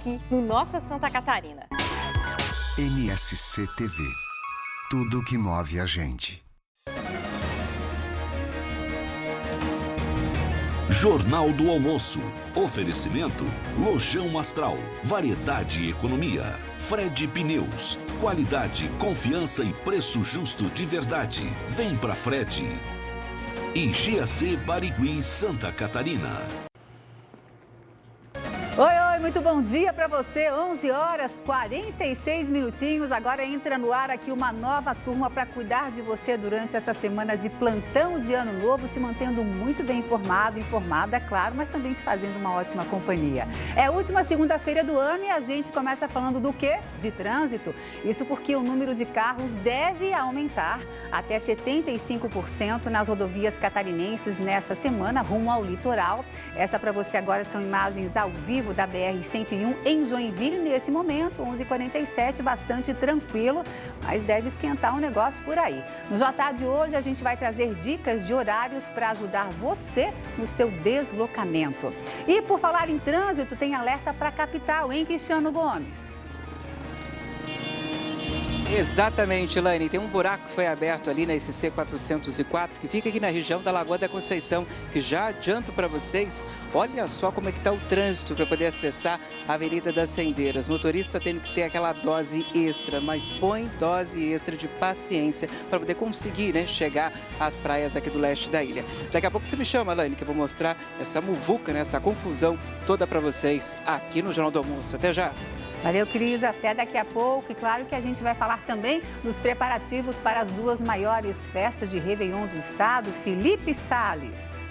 aqui no Nossa Santa Catarina. NSC TV. Tudo que move a gente. Jornal do Almoço. Oferecimento Lojão Astral. Variedade e economia. Fred Pneus. Qualidade, confiança e preço justo de verdade. Vem pra Fred. E GAC Barigui, Santa Catarina. Oi, muito bom dia para você. 11 horas 46 minutinhos. Agora entra no ar aqui uma nova turma para cuidar de você durante essa semana de plantão de Ano Novo, te mantendo muito bem informado, informada, é claro, mas também te fazendo uma ótima companhia. É a última segunda-feira do ano e a gente começa falando do quê? De trânsito. Isso porque o número de carros deve aumentar até 75% nas rodovias catarinenses nessa semana, rumo ao litoral. Essa para você agora são imagens ao vivo da BR-101 em Joinville, nesse momento, 11h47, bastante tranquilo, mas deve esquentar um negócio por aí. No JA de hoje, a gente vai trazer dicas de horários para ajudar você no seu deslocamento. E por falar em trânsito, tem alerta para a capital, hein, Cristiano Gomes? Exatamente, Elaine. Tem um buraco que foi aberto ali na SC 404, que fica aqui na região da Lagoa da Conceição, que já adianto para vocês, olha só como é que está o trânsito para poder acessar a Avenida das Sendeiras. Motorista tem que ter aquela dose extra, mas põe dose extra de paciência para poder conseguir, né, chegar às praias aqui do leste da ilha. Daqui a pouco você me chama, Elaine, que eu vou mostrar essa muvuca, né, essa confusão toda para vocês aqui no Jornal do Almoço. Até já! Valeu, Cris. Até daqui a pouco. E claro que a gente vai falar também dos preparativos para as duas maiores festas de Réveillon do estado. Felipe Salles.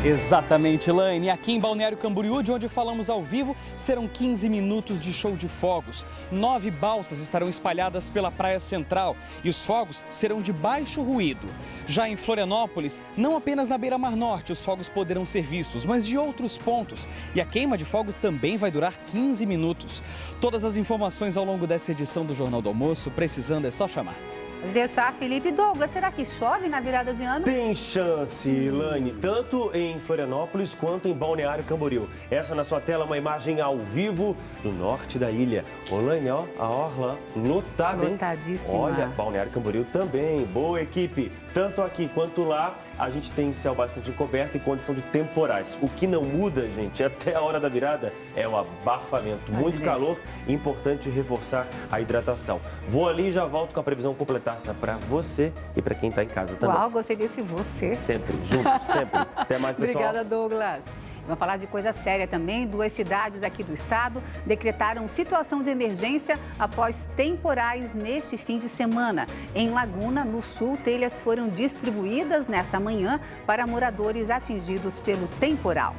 Exatamente, Elaine. Aqui em Balneário Camboriú, de onde falamos ao vivo, serão 15 minutos de show de fogos. 9 balsas estarão espalhadas pela praia central e os fogos serão de baixo ruído. Já em Florianópolis, não apenas na beira-mar norte os fogos poderão ser vistos, mas de outros pontos. E a queima de fogos também vai durar 15 minutos. Todas as informações ao longo dessa edição do Jornal do Almoço, precisando é só chamar. Vamos deixar, Felipe. Douglas, será que chove na virada de ano? Tem chance, Elaine, tanto em Florianópolis quanto em Balneário Camboriú. Essa na sua tela, uma imagem ao vivo do norte da ilha. Elaine, ó, a orla lotada, hein? Lotadíssima. Olha, Balneário Camboriú também. Boa equipe. Tanto aqui quanto lá, a gente tem céu bastante encoberto e condição de temporais. O que não muda, gente, até a hora da virada, é o abafamento. Muito calor, importante reforçar a hidratação. Vou ali e já volto com a previsão completar para você e para quem está em casa também. Uau, gostei desse você. Sempre, juntos, sempre. Até mais, pessoal. Obrigada, Douglas. Vamos falar de coisa séria também. 2 cidades aqui do estado decretaram situação de emergência após temporais neste fim de semana. Em Laguna, no sul, telhas foram distribuídas nesta manhã para moradores atingidos pelo temporal.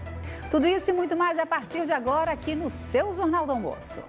Tudo isso e muito mais a partir de agora aqui no seu Jornal do Almoço.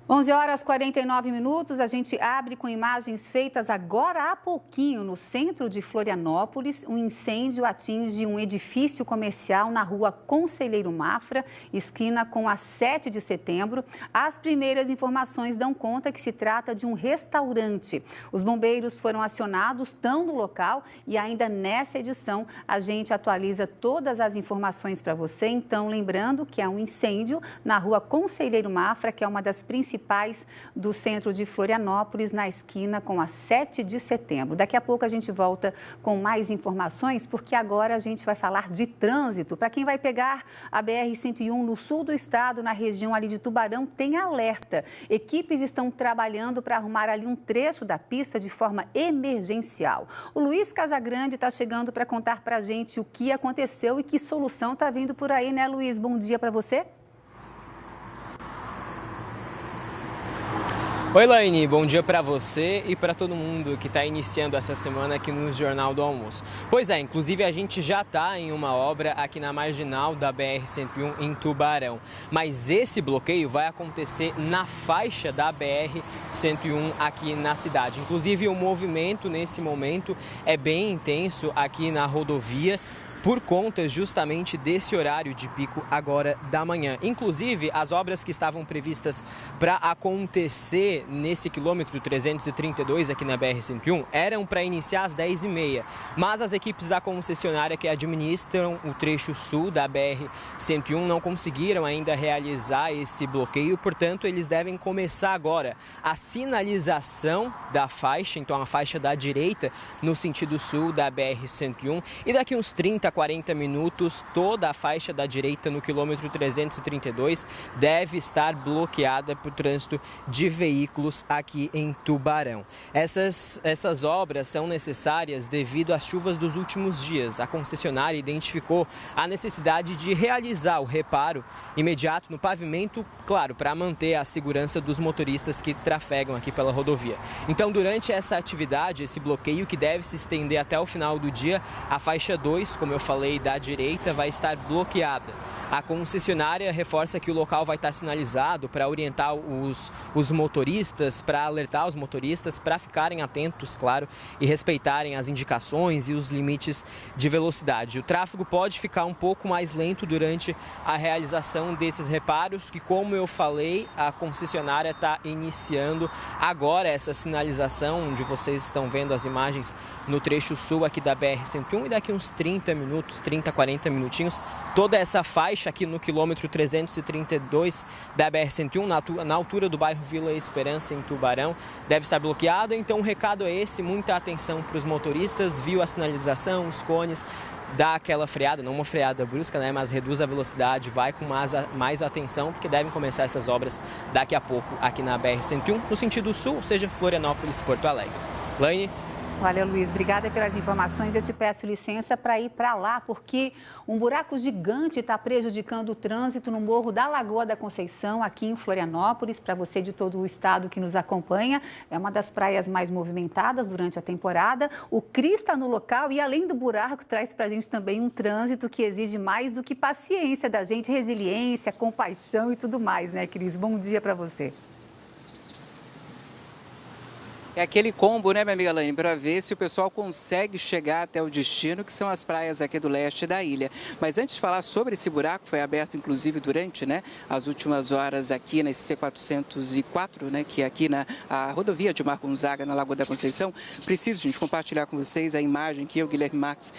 11h49, a gente abre com imagens feitas agora há pouquinho no centro de Florianópolis. Um incêndio atinge um edifício comercial na rua Conselheiro Mafra, esquina com a 7 de setembro. As primeiras informações dão conta que se trata de um restaurante. Os bombeiros foram acionados, estão no local e ainda nessa edição a gente atualiza todas as informações para você. Então, lembrando que é um incêndio na rua Conselheiro Mafra, que é uma das principais do centro de Florianópolis, na esquina com a 7 de setembro. Daqui a pouco a gente volta com mais informações, porque agora a gente vai falar de trânsito. Para quem vai pegar a BR-101 no sul do estado, na região ali de Tubarão, tem alerta. Equipes estão trabalhando para arrumar ali um trecho da pista de forma emergencial. O Luiz Casagrande está chegando para contar para a gente o que aconteceu e que solução está vindo por aí, né, Luiz? Bom dia para você. Oi, Elaine, bom dia para você e para todo mundo que está iniciando essa semana aqui no Jornal do Almoço. Pois é, inclusive a gente já está em uma obra aqui na marginal da BR-101 em Tubarão, mas esse bloqueio vai acontecer na faixa da BR-101 aqui na cidade. Inclusive o movimento nesse momento é bem intenso aqui na rodovia. por conta justamente desse horário de pico agora da manhã. Inclusive, as obras que estavam previstas para acontecer nesse quilômetro 332 aqui na BR-101 eram para iniciar às 10h30, mas as equipes da concessionária que administram o trecho sul da BR-101 não conseguiram ainda realizar esse bloqueio, portanto, eles devem começar agora a sinalização da faixa, então a faixa da direita no sentido sul da BR-101, e daqui uns 30, 40 minutos toda a faixa da direita no quilômetro 332 deve estar bloqueada por trânsito de veículos aqui em Tubarão. Essas obras são necessárias devido às chuvas dos últimos dias. A concessionária identificou a necessidade de realizar o reparo imediato no pavimento, claro, para manter a segurança dos motoristas que trafegam aqui pela rodovia. Então, durante essa atividade, esse bloqueio que deve se estender até o final do dia, a faixa 2, como eu falei, da direita, vai estar bloqueada. A concessionária reforça que o local vai estar sinalizado para orientar os motoristas, para alertar os motoristas, para ficarem atentos, claro, e respeitarem as indicações e os limites de velocidade. O tráfego pode ficar um pouco mais lento durante a realização desses reparos, que, como eu falei, a concessionária está iniciando agora essa sinalização, onde vocês estão vendo as imagens no trecho sul aqui da BR-101, e daqui uns 30 minutos, 30, 40 minutinhos, toda essa faixa aqui no quilômetro 332 da BR-101, na altura do bairro Vila Esperança, em Tubarão, deve estar bloqueada. Então o recado é esse, muita atenção para os motoristas, viu a sinalização, os cones, dá aquela freada, não uma freada brusca, né, mas reduz a velocidade, vai com mais atenção, porque devem começar essas obras daqui a pouco aqui na BR-101, no sentido sul, ou seja, Florianópolis, Porto Alegre. Laine. Olha, Luiz, obrigada pelas informações. Eu te peço licença para ir para lá, porque um buraco gigante está prejudicando o trânsito no Morro da Lagoa da Conceição, aqui em Florianópolis. Para você de todo o estado que nos acompanha, é uma das praias mais movimentadas durante a temporada. O Cris está no local e, além do buraco, traz para a gente também um trânsito que exige mais do que paciência da gente, resiliência, compaixão e tudo mais, né, Cris? Bom dia para você. É aquele combo, né, minha amiga Laine, para ver se o pessoal consegue chegar até o destino, que são as praias aqui do leste da ilha. Mas antes de falar sobre esse buraco, foi aberto inclusive durante, né, as últimas horas aqui na SC404, né, que é aqui na rodovia de Mar Gonzaga, na Lagoa da Conceição, preciso, gente, compartilhar com vocês a imagem que o Guilherme Marques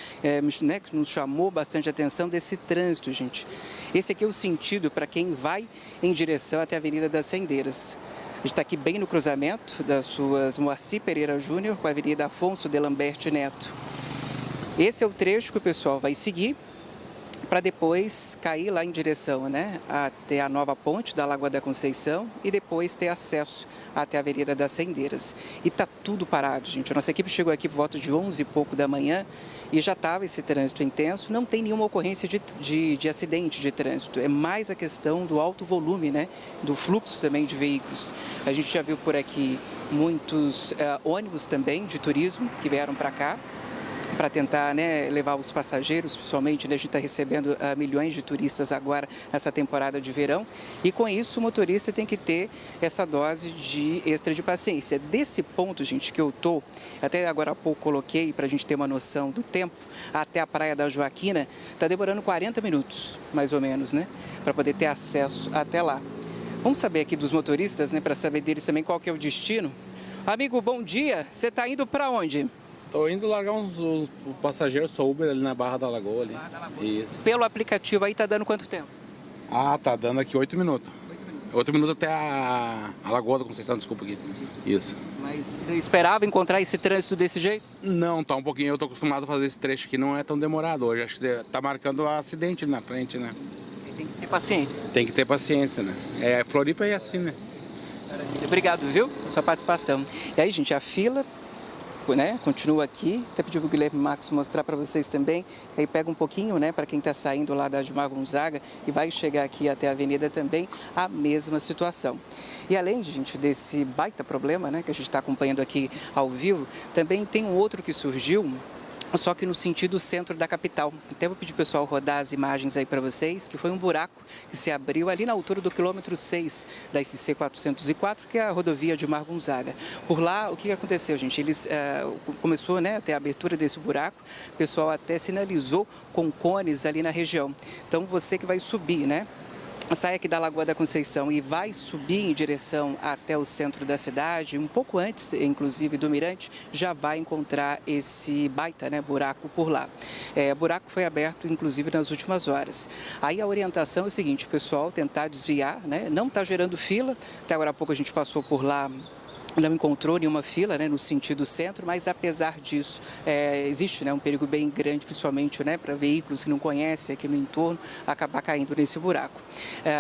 né, que nos chamou bastante atenção desse trânsito, gente. Esse aqui é o sentido para quem vai em direção até a Avenida das Sendeiras. A gente está aqui bem no cruzamento das ruas Moacir Pereira Júnior com a Avenida Afonso de Lambert Neto. Esse é o trecho que o pessoal vai seguir para depois cair lá em direção, né, até a nova ponte da Lagoa da Conceição e depois ter acesso até a Avenida das Sendeiras. E está tudo parado, gente. A nossa equipe chegou aqui por volta de 11 e pouco da manhã e já estava esse trânsito intenso. Não tem nenhuma ocorrência de acidente de trânsito. É mais a questão do alto volume, né, do fluxo também de veículos. A gente já viu por aqui muitos ônibus também de turismo que vieram para cá para tentar, né, levar os passageiros, principalmente, né, a gente está recebendo milhões de turistas agora nessa temporada de verão, e com isso o motorista tem que ter essa dose de extra de paciência. Desse ponto, gente, que eu estou, até agora há pouco coloquei para a gente ter uma noção do tempo, até a Praia da Joaquina, está demorando 40 minutos, mais ou menos, né, para poder ter acesso até lá. Vamos saber aqui dos motoristas, né, para saber deles também qual que é o destino. Amigo, bom dia, você está indo para onde? Estou indo largar uns passageiros, sou Uber ali na Barra da Lagoa. Ali. Barra da Lagoa. Isso. Pelo aplicativo aí tá dando quanto tempo? Ah, tá dando aqui 8 minutos. 8 minutos até a Lagoa da Conceição, desculpa aqui. Isso. Mas você esperava encontrar esse trânsito desse jeito? Não, tá um pouquinho. Eu tô acostumado a fazer esse trecho aqui, não é tão demorado hoje. Acho que tá marcando acidente na frente, né? Tem que ter paciência. Tem que ter paciência, né? Floripa é assim, né? Maravilha. Obrigado, viu? Pela sua participação. E aí, gente, a fila, né, continua aqui. Até pedi para o Guilherme Marques mostrar para vocês também. Aí pega um pouquinho, né, para quem está saindo lá da Mar Gonzaga e vai chegar aqui até a avenida também, a mesma situação. E além, gente, desse baita problema, né, que a gente está acompanhando aqui ao vivo, também tem um outro que surgiu só que no sentido centro da capital. Até vou pedir o pessoal rodar as imagens aí para vocês, que foi um buraco que se abriu ali na altura do quilômetro 6 da SC 404, que é a rodovia de Mar Gonzaga. Por lá, o que aconteceu, gente? Eles começou, né, até a abertura desse buraco, o pessoal até sinalizou com cones ali na região. Então, você que vai subir, né? Sai aqui da Lagoa da Conceição e vai subir em direção até o centro da cidade, um pouco antes, inclusive, do Mirante, já vai encontrar esse baita, né, buraco por lá. O buraco foi aberto, inclusive, nas últimas horas. Aí a orientação é o seguinte, o pessoal tentar desviar, né, não está gerando fila, até agora há pouco a gente passou por lá, não encontrou nenhuma fila, né, no sentido centro, mas apesar disso, existe, né, um perigo bem grande, principalmente, né, para veículos que não conhecem aqui no entorno, acabar caindo nesse buraco.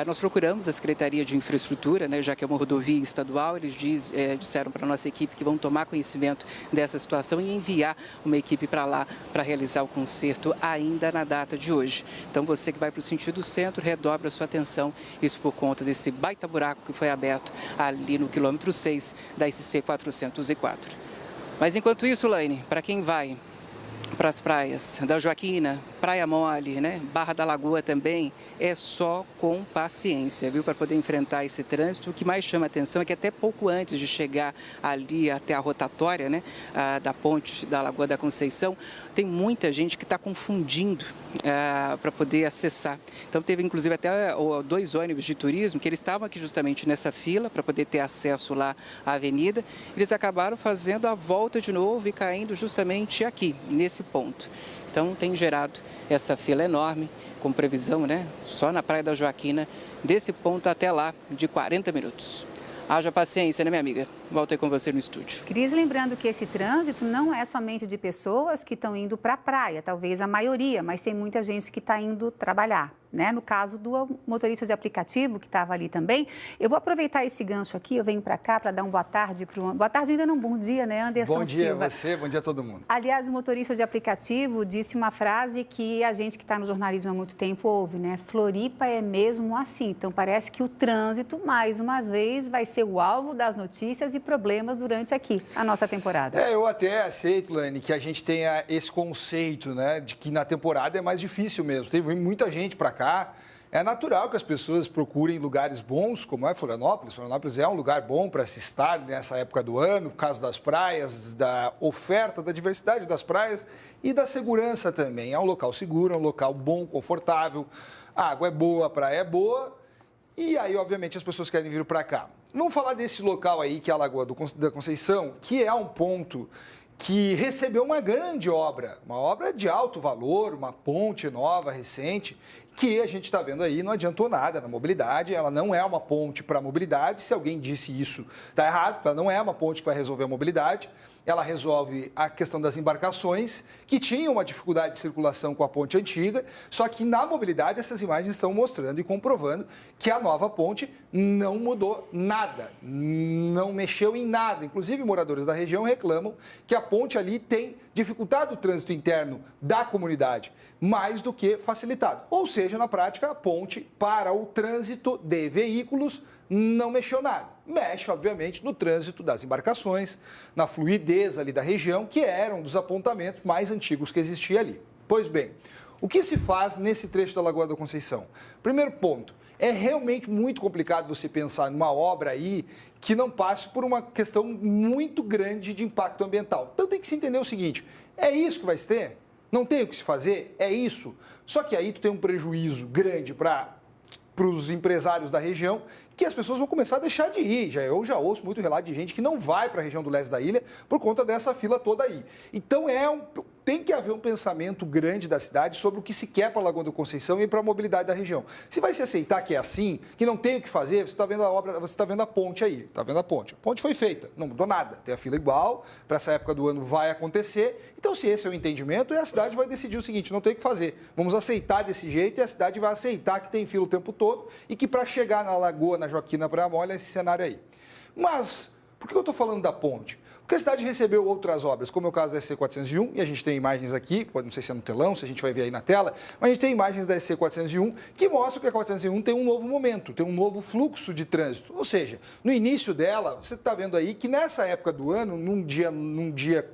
Nós procuramos a Secretaria de Infraestrutura, né, já que é uma rodovia estadual, eles disseram para a nossa equipe que vão tomar conhecimento dessa situação e enviar uma equipe para lá para realizar o conserto ainda na data de hoje. Então, você que vai para o sentido centro, redobra a sua atenção, isso por conta desse baita buraco que foi aberto ali no quilômetro 6 da SC 404. Mas enquanto isso, Laine, para quem vai para as praias da Joaquina, Praia Mole, né, Barra da Lagoa também, é só com paciência, viu, para poder enfrentar esse trânsito. O que mais chama a atenção é que até pouco antes de chegar ali até a rotatória, né, da ponte da Lagoa da Conceição, tem muita gente que está confundindo para poder acessar. Então, teve inclusive até 2 ônibus de turismo que eles estavam aqui justamente nessa fila para poder ter acesso lá à avenida. Eles acabaram fazendo a volta de novo e caindo justamente aqui, nesse ponto. Então, tem gerado essa fila enorme, com previsão, né, só na Praia da Joaquina, desse ponto até lá, de 40 minutos. Haja paciência, né, minha amiga? Volto aí com você no estúdio. Cris, lembrando que esse trânsito não é somente de pessoas que estão indo para a praia, talvez a maioria, mas tem muita gente que está indo trabalhar, né? No caso do motorista de aplicativo que estava ali também. Eu vou aproveitar esse gancho aqui, eu venho para cá para dar um boa tarde para o... Boa tarde ainda não, bom dia, né, Anderson Silva? Bom dia a você, bom dia a todo mundo. Aliás, o motorista de aplicativo disse uma frase que a gente que está no jornalismo há muito tempo ouve, né? Floripa é mesmo assim. Então, parece que o trânsito, mais uma vez, vai ser o alvo das notícias e problemas durante aqui, a nossa temporada. Eu até aceito, Laine, que a gente tenha esse conceito, né, de que na temporada é mais difícil mesmo. Tem muita gente para cá. É natural que as pessoas procurem lugares bons, como é Florianópolis. Florianópolis é um lugar bom para se estar nessa época do ano, por causa das praias, da oferta, da diversidade das praias e da segurança também. É um local seguro, é um local bom, confortável, a água é boa, a praia é boa. E aí, obviamente, as pessoas querem vir para cá. Vamos falar desse local aí, que é a Lagoa da Conceição, que é um ponto que recebeu uma grande obra, uma obra de alto valor, uma ponte nova, recente, que a gente está vendo aí, não adiantou nada na mobilidade, ela não é uma ponte para a mobilidade. Se alguém disse isso, está errado, ela não é uma ponte que vai resolver a mobilidade. Ela resolve a questão das embarcações, que tinham uma dificuldade de circulação com a ponte antiga, só que na mobilidade essas imagens estão mostrando e comprovando que a nova ponte não mudou nada, não mexeu em nada. Inclusive, moradores da região reclamam que a ponte ali tem dificultado o trânsito interno da comunidade, mais do que facilitado. Ou seja, na prática, a ponte para o trânsito de veículos não mexeu nada. Mexe, obviamente, no trânsito das embarcações, na fluidez ali da região, que era um dos apontamentos mais antigos que existia ali. Pois bem, o que se faz nesse trecho da Lagoa da Conceição? Primeiro ponto, é realmente muito complicado você pensar numa obra aí que não passe por uma questão muito grande de impacto ambiental. Então tem que se entender o seguinte, é isso que vai se ter? Não tem o que se fazer? É isso? Só que aí tu tem um prejuízo grande para os empresários da região, que as pessoas vão começar a deixar de ir. Eu já ouço muito relato de gente que não vai para a região do leste da ilha por conta dessa fila toda aí. Então, tem que haver um pensamento grande da cidade sobre o que se quer para a Lagoa da Conceição e para a mobilidade da região. Se vai se aceitar que é assim, que não tem o que fazer, você está vendo a obra, você está vendo a ponte aí, está vendo a ponte. A ponte foi feita, não mudou nada. Tem a fila igual, para essa época do ano vai acontecer. Então, se esse é o entendimento, a cidade vai decidir o seguinte, não tem o que fazer. Vamos aceitar desse jeito e a cidade vai aceitar que tem fila o tempo todo e que para chegar na Lagoa, na Joaquina, Praia Mole, é esse cenário aí. Mas, por que eu estou falando da ponte? Porque a cidade recebeu outras obras, como é o caso da SC 401, e a gente tem imagens aqui, não sei se é no telão, se a gente vai ver aí na tela, mas a gente tem imagens da SC 401 que mostram que a 401 tem um novo momento, tem um novo fluxo de trânsito. Ou seja, no início dela, você está vendo aí que nessa época do ano, num dia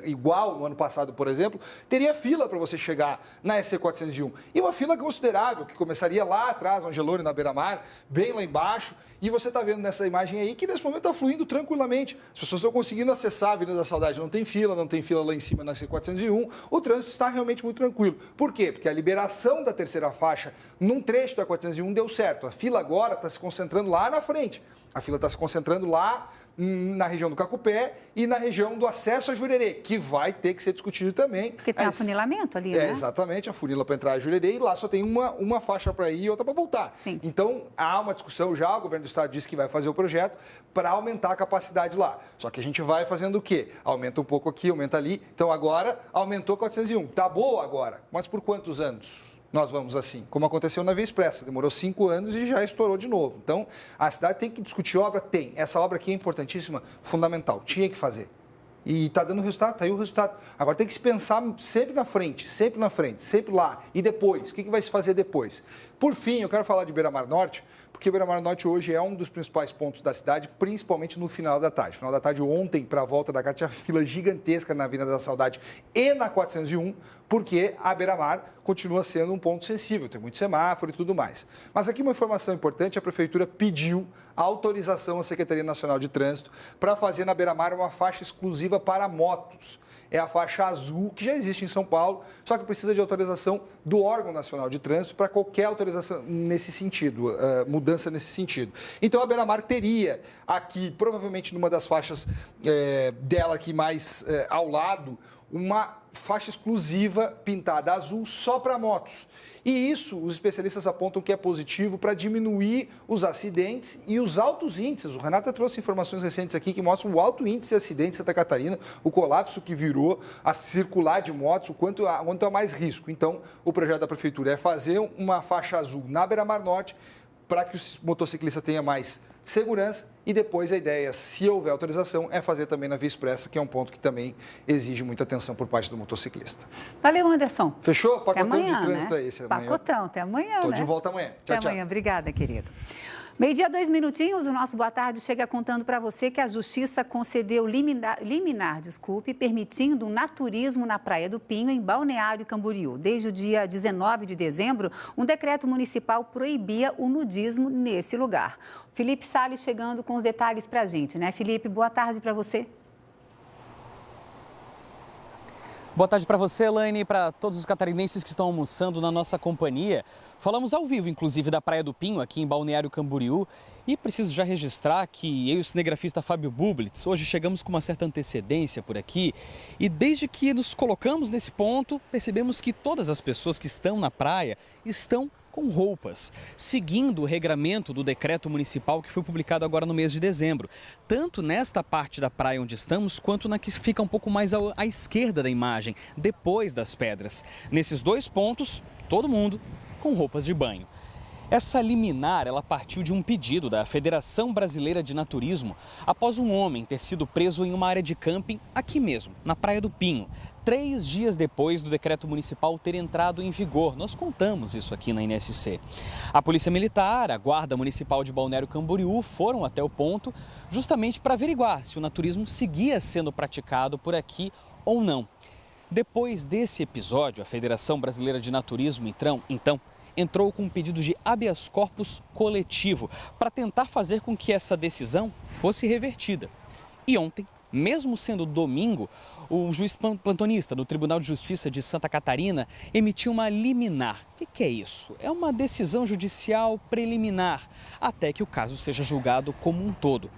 igual no ano passado, por exemplo, teria fila para você chegar na SC 401. E uma fila considerável, que começaria lá atrás, Angelone, na beira-mar, bem lá embaixo. E você está vendo nessa imagem aí que nesse momento está fluindo tranquilamente. As pessoas estão conseguindo acessar a Avenida da Saudade, não tem fila lá em cima na SC 401. O trânsito está realmente muito tranquilo. Por quê? Porque a liberação da terceira faixa num trecho da 401 deu certo. A fila agora está se concentrando lá na frente. A fila está se concentrando lá na região do Cacupé e na região do acesso a Jurerê, que vai ter que ser discutido também. Porque tem afunilamento ali, né? Exatamente, a funila para entrar a Jurerê e lá só tem uma faixa para ir e outra para voltar. Sim. Então, há uma discussão já, o governo do estado disse que vai fazer o projeto para aumentar a capacidade lá. Só que a gente vai fazendo o quê? Aumenta um pouco aqui, aumenta ali. Então, agora, aumentou 401. Tá boa agora, mas por quantos anos? Nós vamos assim, como aconteceu na Via Expressa, demorou 5 anos e já estourou de novo. Então, a cidade tem que discutir obra? Tem. Essa obra aqui é importantíssima, fundamental, tinha que fazer. E está dando resultado, está aí o resultado. Agora tem que se pensar sempre na frente, sempre lá. E depois, o que vai se fazer depois? Por fim, eu quero falar de Beira-Mar Norte, porque Beira-Mar Norte hoje é um dos principais pontos da cidade, principalmente no final da tarde. No final da tarde, ontem, para a volta da casa, tinha fila gigantesca na Avenida da Saudade e na 401, porque a Beira-Mar continua sendo um ponto sensível, tem muito semáforo e tudo mais. Mas aqui uma informação importante, a Prefeitura pediu autorização à Secretaria Nacional de Trânsito para fazer na Beira-Mar uma faixa exclusiva para motos. É a faixa azul, que já existe em São Paulo, só que precisa de autorização do órgão nacional de trânsito para qualquer autorização nesse sentido, mudança nesse sentido. Então, a Beira-Mar teria aqui, provavelmente numa das faixas dela aqui mais ao lado, uma faixa exclusiva pintada azul só para motos. E isso, os especialistas apontam que é positivo para diminuir os acidentes e os altos índices. O Renata trouxe informações recentes aqui que mostram o alto índice de acidentes em Santa Catarina, o colapso que virou a circular de motos, o quanto há mais risco. Então, o projeto da Prefeitura é fazer uma faixa azul na Beira-Mar Norte para que o motociclista tenha mais segurança e depois a ideia, se houver autorização, é fazer também na Via Expressa, que é um ponto que também exige muita atenção por parte do motociclista. Valeu, Anderson. Fechou? Pacotão amanhã, de trânsito né? é esse. Pacotão, até amanhã, Estou né? de volta amanhã. Tchau, até amanhã. Obrigada, querido. 12:02, o nosso Boa Tarde chega contando para você que a Justiça concedeu liminar, permitindo um naturismo na Praia do Pinho, em Balneário Camboriú. Desde o dia 19 de dezembro, um decreto municipal proibia o nudismo nesse lugar. Felipe Salles chegando com os detalhes para a gente, né? Felipe, boa tarde para você. Boa tarde para você, Elaine, e para todos os catarinenses que estão almoçando na nossa companhia. Falamos ao vivo, inclusive, da Praia do Pinho, aqui em Balneário Camboriú. E preciso já registrar que eu e o cinegrafista Fábio Bublitz hoje chegamos com uma certa antecedência por aqui. E desde que nos colocamos nesse ponto, percebemos que todas as pessoas que estão na praia estão com roupas, seguindo o regramento do decreto municipal que foi publicado agora no mês de dezembro. Tanto nesta parte da praia onde estamos, quanto na que fica um pouco mais à esquerda da imagem, depois das pedras. Nesses dois pontos, todo mundo com roupas de banho. Essa liminar, ela partiu de um pedido da Federação Brasileira de Naturismo após um homem ter sido preso em uma área de camping aqui mesmo, na Praia do Pinho, 3 dias depois do decreto municipal ter entrado em vigor. Nós contamos isso aqui na NSC. A Polícia Militar, a Guarda Municipal de Balneário Camboriú foram até o ponto justamente para averiguar se o naturismo seguia sendo praticado por aqui ou não. Depois desse episódio, a Federação Brasileira de Naturismo, então entrou com um pedido de habeas corpus coletivo para tentar fazer com que essa decisão fosse revertida. E ontem, mesmo sendo domingo, o juiz plantonista do Tribunal de Justiça de Santa Catarina emitiu uma liminar. O que é isso? É uma decisão judicial preliminar, até que o caso seja julgado como um todo.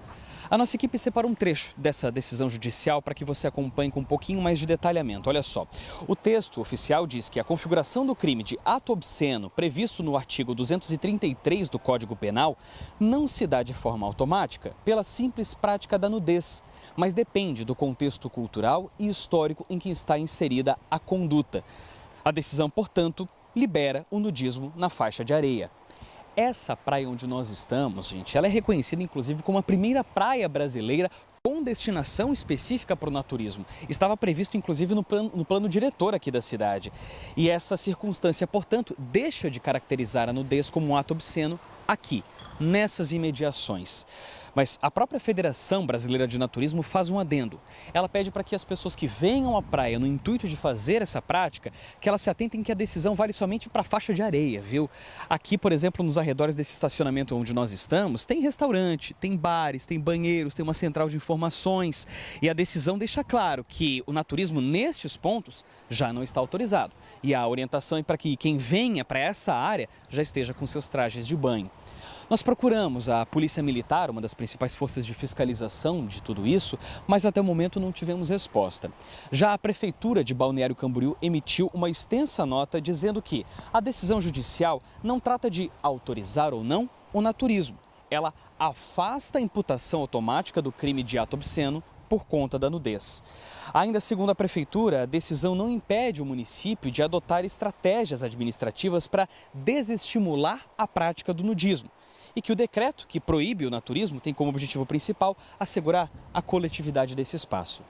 A nossa equipe separou um trecho dessa decisão judicial para que você acompanhe com um pouquinho mais de detalhamento. Olha só, o texto oficial diz que a configuração do crime de ato obsceno previsto no artigo 233 do Código Penal não se dá de forma automática pela simples prática da nudez, mas depende do contexto cultural e histórico em que está inserida a conduta. A decisão, portanto, libera o nudismo na faixa de areia. Essa praia onde nós estamos, gente, ela é reconhecida inclusive como a primeira praia brasileira com destinação específica para o naturismo. Estava previsto inclusive no plano diretor aqui da cidade. E essa circunstância, portanto, deixa de caracterizar a nudez como um ato obsceno aqui, nessas imediações. Mas a própria Federação Brasileira de Naturismo faz um adendo. Ela pede para que as pessoas que venham à praia no intuito de fazer essa prática, que elas se atentem que a decisão vale somente para a faixa de areia, viu? Aqui, por exemplo, nos arredores desse estacionamento onde nós estamos, tem restaurante, tem bares, tem banheiros, tem uma central de informações. E a decisão deixa claro que o naturismo nestes pontos já não está autorizado. E a orientação é para que quem venha para essa área já esteja com seus trajes de banho. Nós procuramos a Polícia Militar, uma das principais forças de fiscalização de tudo isso, mas até o momento não tivemos resposta. Já a Prefeitura de Balneário Camboriú emitiu uma extensa nota dizendo que a decisão judicial não trata de autorizar ou não o naturismo. Ela afasta a imputação automática do crime de ato obsceno por conta da nudez. Ainda segundo a Prefeitura, a decisão não impede o município de adotar estratégias administrativas para desestimular a prática do nudismo. E que o decreto que proíbe o naturismo tem como objetivo principal assegurar a coletividade desse espaço.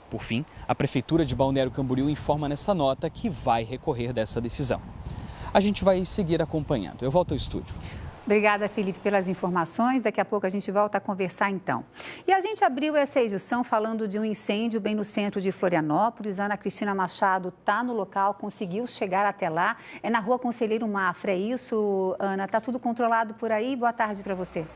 Por fim, a Prefeitura de Balneário Camboriú informa nessa nota que vai recorrer dessa decisão. A gente vai seguir acompanhando. Eu volto ao estúdio. Obrigada, Felipe, pelas informações. Daqui a pouco a gente volta a conversar, então. E a gente abriu essa edição falando de um incêndio bem no centro de Florianópolis. Ana Cristina Machado está no local, conseguiu chegar até lá. É na Rua Conselheiro Mafra, é isso, Ana? Está tudo controlado por aí? Boa tarde para você.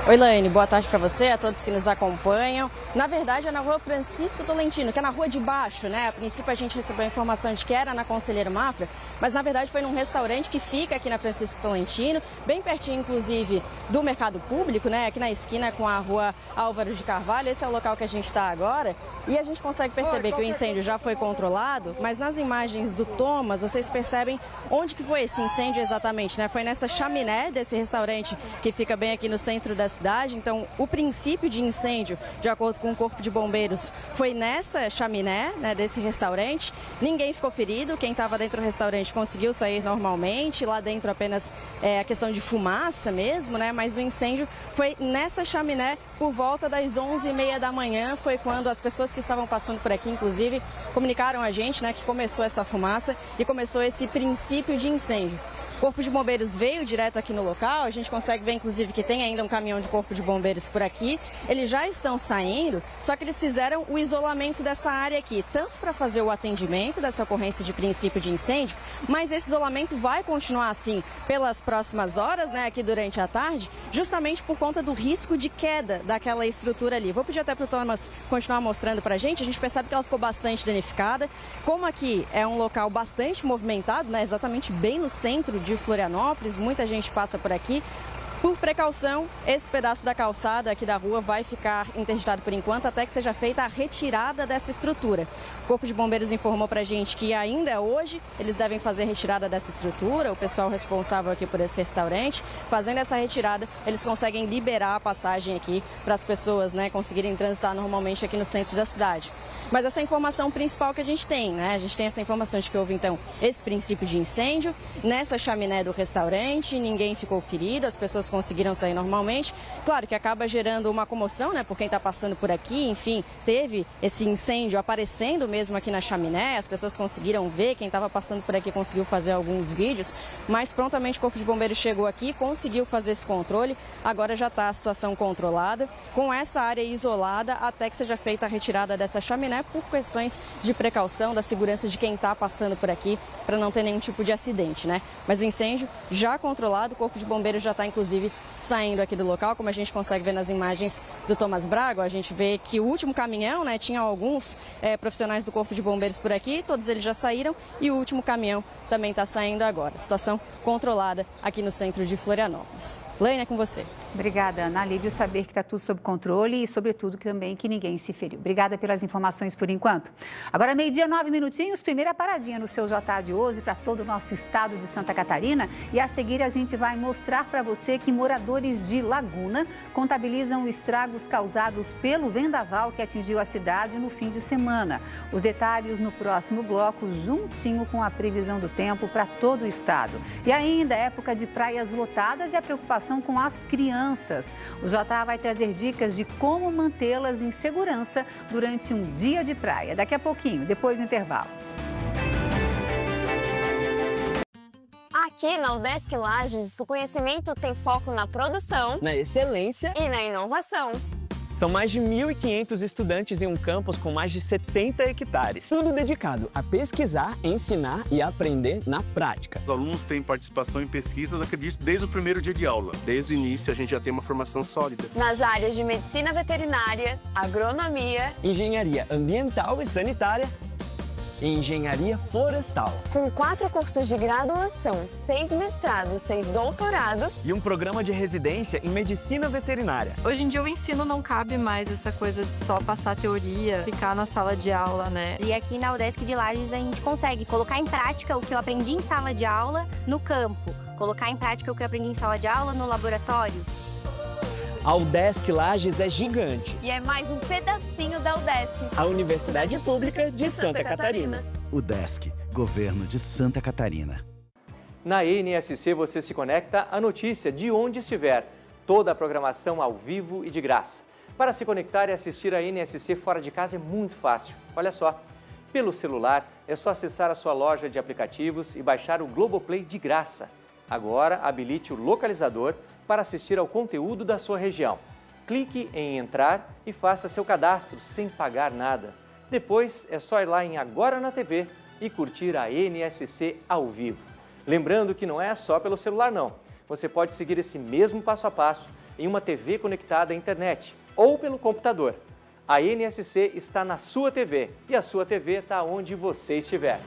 Oi, Laine, boa tarde para você, a todos que nos acompanham. Na verdade, é na Rua Francisco Tolentino, que é na rua de baixo, né? A princípio, a gente recebeu a informação de que era na Conselheiro Mafra, mas na verdade foi num restaurante que fica aqui na Francisco Tolentino, bem pertinho, inclusive, do Mercado Público, né? Aqui na esquina com a Rua Álvaro de Carvalho. Esse é o local que a gente está agora. E a gente consegue perceber que o incêndio já foi controlado, mas nas imagens do Thomas, vocês percebem onde que foi esse incêndio exatamente, né? Foi nessa chaminé desse restaurante que fica bem aqui no centro da cidade. Então, o princípio de incêndio, de acordo com o Corpo de Bombeiros, foi nessa chaminé, né, desse restaurante. Ninguém ficou ferido, quem estava dentro do restaurante conseguiu sair normalmente. Lá dentro apenas a questão de fumaça mesmo, né? Mas o incêndio foi nessa chaminé por volta das 11h30 da manhã. Foi quando as pessoas que estavam passando por aqui, inclusive, comunicaram a gente, né, que começou essa fumaça e começou esse princípio de incêndio. O Corpo de Bombeiros veio direto aqui no local, a gente consegue ver inclusive que tem ainda um caminhão de Corpo de Bombeiros por aqui. Eles já estão saindo, só que eles fizeram o isolamento dessa área aqui, tanto para fazer o atendimento dessa ocorrência de princípio de incêndio, mas esse isolamento vai continuar assim pelas próximas horas, né, aqui durante a tarde, justamente por conta do risco de queda daquela estrutura ali. Vou pedir até para o Thomas continuar mostrando para a gente percebe que ela ficou bastante danificada. Como aqui é um local bastante movimentado, né, exatamente bem no centro de Florianópolis, muita gente passa por aqui. Por precaução, esse pedaço da calçada aqui da rua vai ficar interditado por enquanto, até que seja feita a retirada dessa estrutura. O Corpo de Bombeiros informou pra gente que ainda hoje eles devem fazer a retirada dessa estrutura. O pessoal responsável aqui por esse restaurante, fazendo essa retirada, eles conseguem liberar a passagem aqui para as pessoas, né, conseguirem transitar normalmente aqui no centro da cidade. Mas essa é a informação principal que a gente tem, né? A gente tem essa informação de que houve, então, esse princípio de incêndio nessa chaminé do restaurante, ninguém ficou ferido, as pessoas conseguiram sair normalmente. Claro que acaba gerando uma comoção, né, por quem está passando por aqui. Enfim, teve esse incêndio aparecendo mesmo aqui na chaminé, as pessoas conseguiram ver, quem estava passando por aqui conseguiu fazer alguns vídeos, mas prontamente o Corpo de Bombeiros chegou aqui, conseguiu fazer esse controle. Agora já está a situação controlada, com essa área isolada até que seja feita a retirada dessa chaminé, por questões de precaução, da segurança de quem está passando por aqui, para não ter nenhum tipo de acidente, né? Mas o incêndio já controlado, o Corpo de Bombeiros já está, inclusive, saindo aqui do local, como a gente consegue ver nas imagens do Thomas Braga. A gente vê que o último caminhão, né, tinha alguns profissionais do Corpo de Bombeiros por aqui, todos eles já saíram e o último caminhão também está saindo agora. Situação controlada aqui no centro de Florianópolis. Laine, é com você. Obrigada, Ana. Alívio saber que está tudo sob controle e, sobretudo, também que ninguém se feriu. Obrigada pelas informações por enquanto. Agora, 12h09, primeira paradinha no seu JA de hoje para todo o nosso estado de Santa Catarina. E a seguir a gente vai mostrar para você que moradores de Laguna contabilizam estragos causados pelo vendaval que atingiu a cidade no fim de semana. Os detalhes no próximo bloco, juntinho com a previsão do tempo para todo o estado. E ainda época de praias lotadas e a preocupação com as crianças. O JA vai trazer dicas de como mantê-las em segurança durante um dia de praia. Daqui a pouquinho, depois do intervalo. Aqui na UDESC Lages, o conhecimento tem foco na produção, na excelência e na inovação. São mais de 1.500 estudantes em um campus com mais de 70 hectares. Tudo dedicado a pesquisar, ensinar e aprender na prática. Os alunos têm participação em pesquisas, acredito, desde o primeiro dia de aula. Desde o início, a gente já tem uma formação sólida. Nas áreas de medicina veterinária, agronomia, engenharia ambiental e sanitária, e engenharia florestal. Com 4 cursos de graduação, 6 mestrados, 6 doutorados e um programa de residência em medicina veterinária. Hoje em dia o ensino não cabe mais essa coisa de só passar teoria, ficar na sala de aula, né? E aqui na UDESC de Lages a gente consegue colocar em prática o que eu aprendi em sala de aula no campo, colocar em prática o que eu aprendi em sala de aula no laboratório. A UDESC Lages é gigante. E é mais um pedacinho da UDESC. A Universidade Pública de Santa Catarina. UDESC, Governo de Santa Catarina. Na NSC você se conecta à notícia de onde estiver. Toda a programação ao vivo e de graça. Para se conectar e assistir a NSC fora de casa é muito fácil. Olha só, pelo celular é só acessar a sua loja de aplicativos e baixar o Globoplay de graça. Agora, habilite o localizador para assistir ao conteúdo da sua região. Clique em entrar e faça seu cadastro sem pagar nada. Depois, é só ir lá em Agora na TV e curtir a NSC ao vivo. Lembrando que não é só pelo celular não. Você pode seguir esse mesmo passo a passo em uma TV conectada à internet ou pelo computador. A NSC está na sua TV e a sua TV está onde você estiver.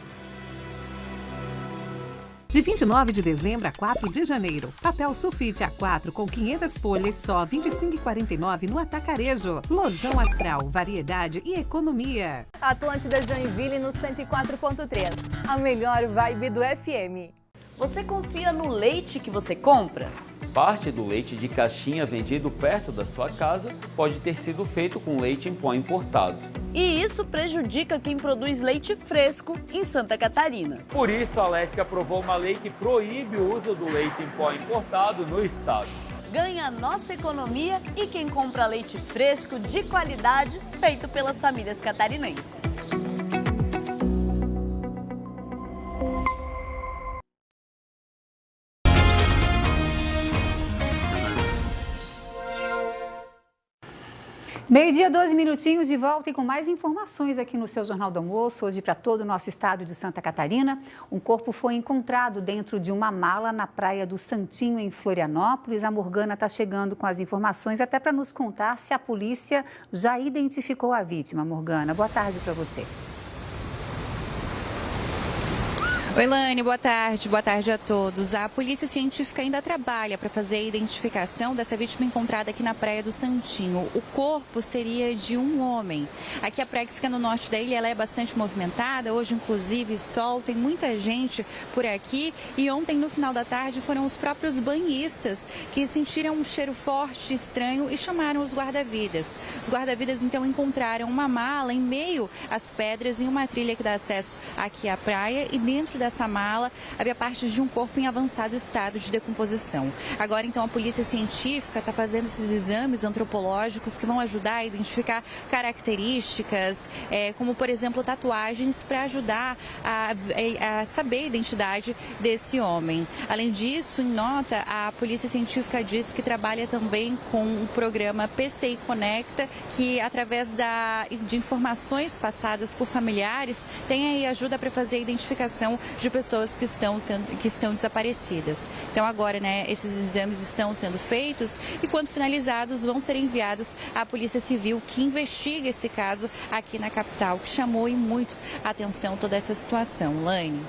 De 29 de dezembro a 4 de janeiro. Papel sulfite A4 com 500 folhas, só R$ 25,49 no Atacarejo. Lojão Astral, variedade e economia. Atlântida Joinville no 104.3. A melhor vibe do FM. Você confia no leite que você compra? Parte do leite de caixinha vendido perto da sua casa pode ter sido feito com leite em pó importado. E isso prejudica quem produz leite fresco em Santa Catarina. Por isso, a Alesc aprovou uma lei que proíbe o uso do leite em pó importado no estado. Ganha a nossa economia e quem compra leite fresco de qualidade feito pelas famílias catarinenses. Meio-dia, 12 minutinhos, de volta e com mais informações aqui no seu Jornal do Almoço. Hoje, para todo o nosso estado de Santa Catarina, um corpo foi encontrado dentro de uma mala na praia do Santinho, em Florianópolis. A Morgana está chegando com as informações, até para nos contar se a polícia já identificou a vítima. Morgana, boa tarde para você. Oi, Laine, boa tarde a todos. A Polícia Científica ainda trabalha para fazer a identificação dessa vítima encontrada aqui na Praia do Santinho. O corpo seria de um homem. Aqui a praia que fica no norte da ilha, ela é bastante movimentada, hoje inclusive sol, tem muita gente por aqui e ontem no final da tarde foram os próprios banhistas que sentiram um cheiro forte, estranho e chamaram os guarda-vidas. Os guarda-vidas então encontraram uma mala em meio às pedras em uma trilha que dá acesso aqui à praia e dentro dessa mala havia partes de um corpo em avançado estado de decomposição. Agora, então, a Polícia Científica está fazendo esses exames antropológicos que vão ajudar a identificar características, como, por exemplo, tatuagens, para ajudar a saber a identidade desse homem. Além disso, em nota, a Polícia Científica diz que trabalha também com o programa PCI Conecta, que, através de informações passadas por familiares, tem aí ajuda para fazer a identificação de pessoas que estão desaparecidas. Então agora, esses exames estão sendo feitos e quando finalizados vão ser enviados à Polícia Civil que investiga esse caso aqui na capital, que chamou muito a atenção toda essa situação. Laine.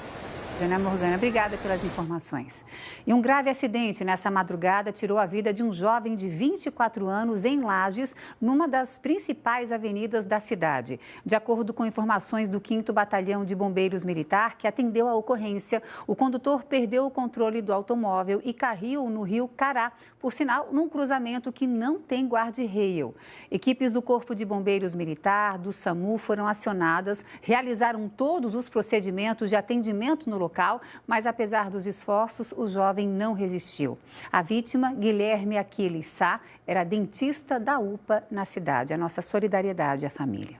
Ana Morgana, obrigada pelas informações. E um grave acidente nessa madrugada tirou a vida de um jovem de 24 anos em Lages, numa das principais avenidas da cidade. De acordo com informações do 5º Batalhão de Bombeiros Militar, que atendeu a ocorrência, o condutor perdeu o controle do automóvel e caiu no rio Cará, por sinal, num cruzamento que não tem guarda-reio. Equipes do Corpo de Bombeiros Militar, do SAMU, foram acionadas, realizaram todos os procedimentos de atendimento no local, mas apesar dos esforços, o jovem não resistiu. A vítima, Guilherme Aquiles Sá, era dentista da UPA na cidade. A nossa solidariedade à família.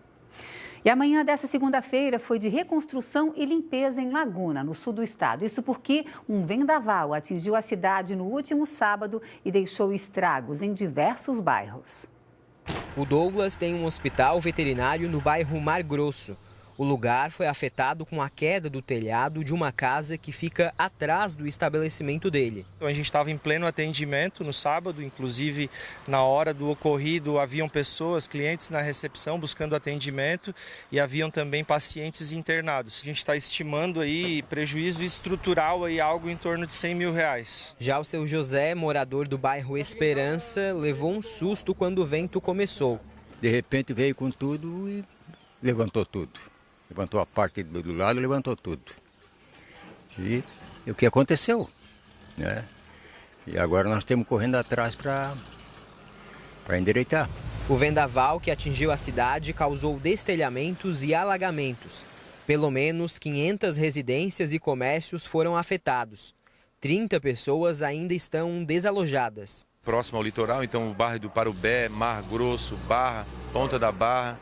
E amanhã dessa segunda-feira foi de reconstrução e limpeza em Laguna, no sul do estado. Isso porque um vendaval atingiu a cidade no último sábado e deixou estragos em diversos bairros. O Douglas tem um hospital veterinário no bairro Mar Grosso. O lugar foi afetado com a queda do telhado de uma casa que fica atrás do estabelecimento dele. A gente estava em pleno atendimento no sábado, inclusive na hora do ocorrido haviam pessoas, clientes na recepção buscando atendimento e haviam também pacientes internados. A gente está estimando aí prejuízo estrutural aí algo em torno de R$100 mil. Já o seu José, morador do bairro Esperança, levou um susto quando o vento começou. De repente veio com tudo e levantou tudo. Levantou a parte do lado, levantou tudo. E o que aconteceu, né? E agora nós estamos correndo atrás para endireitar. O vendaval que atingiu a cidade causou destelhamentos e alagamentos. Pelo menos 500 residências e comércios foram afetados. 30 pessoas ainda estão desalojadas. Próximo ao litoral, então o bairro do Parubé, Mar Grosso, Barra, Ponta da Barra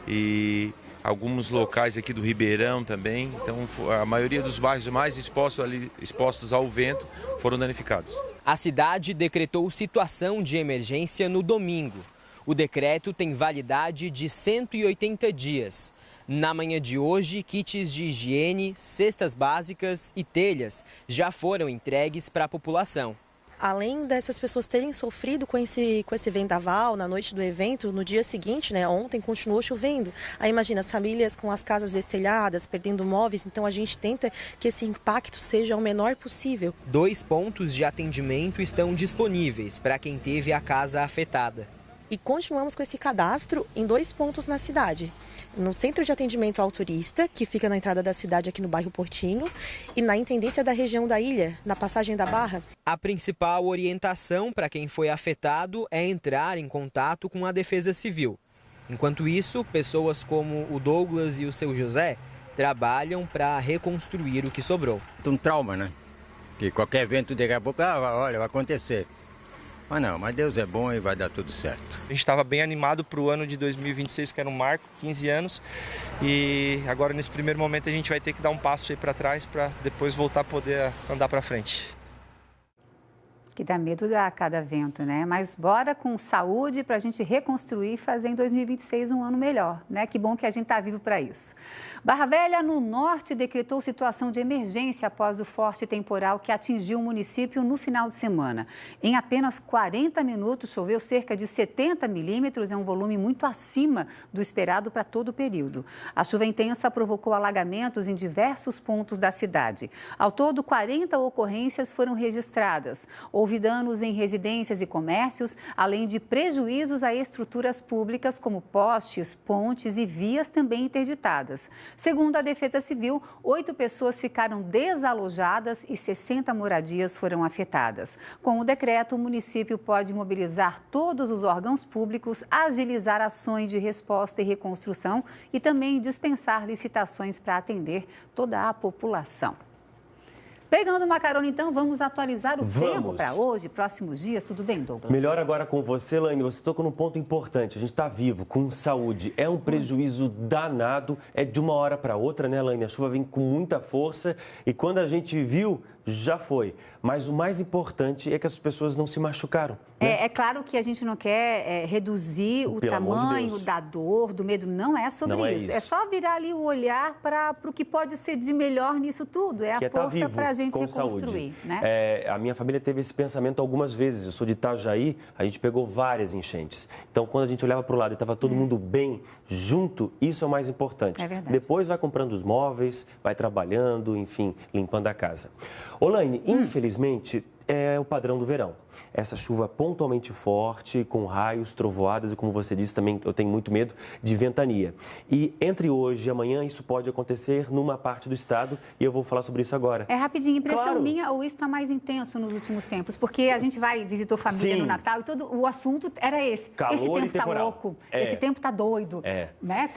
e alguns locais aqui do Ribeirão também. Então a maioria dos bairros mais expostos ao vento foram danificados. A cidade decretou situação de emergência no domingo. O decreto tem validade de 180 dias. Na manhã de hoje, kits de higiene, cestas básicas e telhas já foram entregues para a população. Além dessas pessoas terem sofrido com esse vendaval na noite do evento, no dia seguinte, ontem continuou chovendo. Aí imagina as famílias com as casas destelhadas, perdendo móveis, então a gente tenta que esse impacto seja o menor possível. 2 pontos de atendimento estão disponíveis para quem teve a casa afetada. E continuamos com esse cadastro em 2 pontos na cidade. No Centro de Atendimento ao Turista, que fica na entrada da cidade aqui no bairro Portinho, e na Intendência da Região da Ilha, na Passagem da Barra. A principal orientação para quem foi afetado é entrar em contato com a Defesa Civil. Enquanto isso, pessoas como o Douglas e o seu José trabalham para reconstruir o que sobrou. Um trauma, né? Que qualquer evento daqui a pouco, olha, vai acontecer. Mas Deus é bom e vai dar tudo certo. A gente estava bem animado para o ano de 2026, que era um marco, 15 anos. E agora, nesse primeiro momento, a gente vai ter que dar um passo aí para trás para depois voltar a poder andar para frente. Que dá medo a cada vento, né? Mas bora com saúde para a gente reconstruir e fazer em 2026 um ano melhor, né? Que bom que a gente está vivo para isso. Barra Velha, no norte, decretou situação de emergência após o forte temporal que atingiu o município no final de semana. Em apenas 40 minutos, choveu cerca de 70 milímetros, é um volume muito acima do esperado para todo o período. A chuva intensa provocou alagamentos em diversos pontos da cidade. Ao todo, 40 ocorrências foram registradas. Houve danos em residências e comércios, além de prejuízos a estruturas públicas como postes, pontes e vias também interditadas. Segundo a Defesa Civil, 8 pessoas ficaram desalojadas e 60 moradias foram afetadas. Com o decreto, o município pode mobilizar todos os órgãos públicos, agilizar ações de resposta e reconstrução e também dispensar licitações para atender toda a população. Pegando uma carona, então, vamos atualizar o tempo para hoje, próximos dias. Tudo bem, Douglas? Melhor agora com você, Laine. Você tocou num ponto importante. A gente está vivo, com saúde. É um prejuízo danado. É de uma hora para outra, né, Laine? A chuva vem com muita força e quando a gente viu, já foi. Mas o mais importante é que as pessoas não se machucaram. Né? É claro que a gente não quer reduzir o tamanho da dor, do medo. Não é sobre isso. É só virar ali o olhar para o que pode ser de melhor nisso tudo. É a força para a gente reconstruir. Né? A minha família teve esse pensamento algumas vezes. Eu sou de Itajaí, a gente pegou várias enchentes. Então, quando a gente olhava para o lado e estava todo mundo bem, junto, isso é o mais importante. É verdade. Depois vai comprando os móveis, vai trabalhando, enfim, limpando a casa. Olaine, infelizmente, é o padrão do verão. Essa chuva pontualmente forte, com raios, trovoadas e, como você disse, também eu tenho muito medo de ventania. E entre hoje e amanhã isso pode acontecer numa parte do estado e eu vou falar sobre isso agora. É rapidinho, impressão minha ou isso está mais intenso nos últimos tempos? Porque a gente visitou família no Natal e todo o assunto era esse. Calor esse tempo está louco, esse tempo está doido. Né?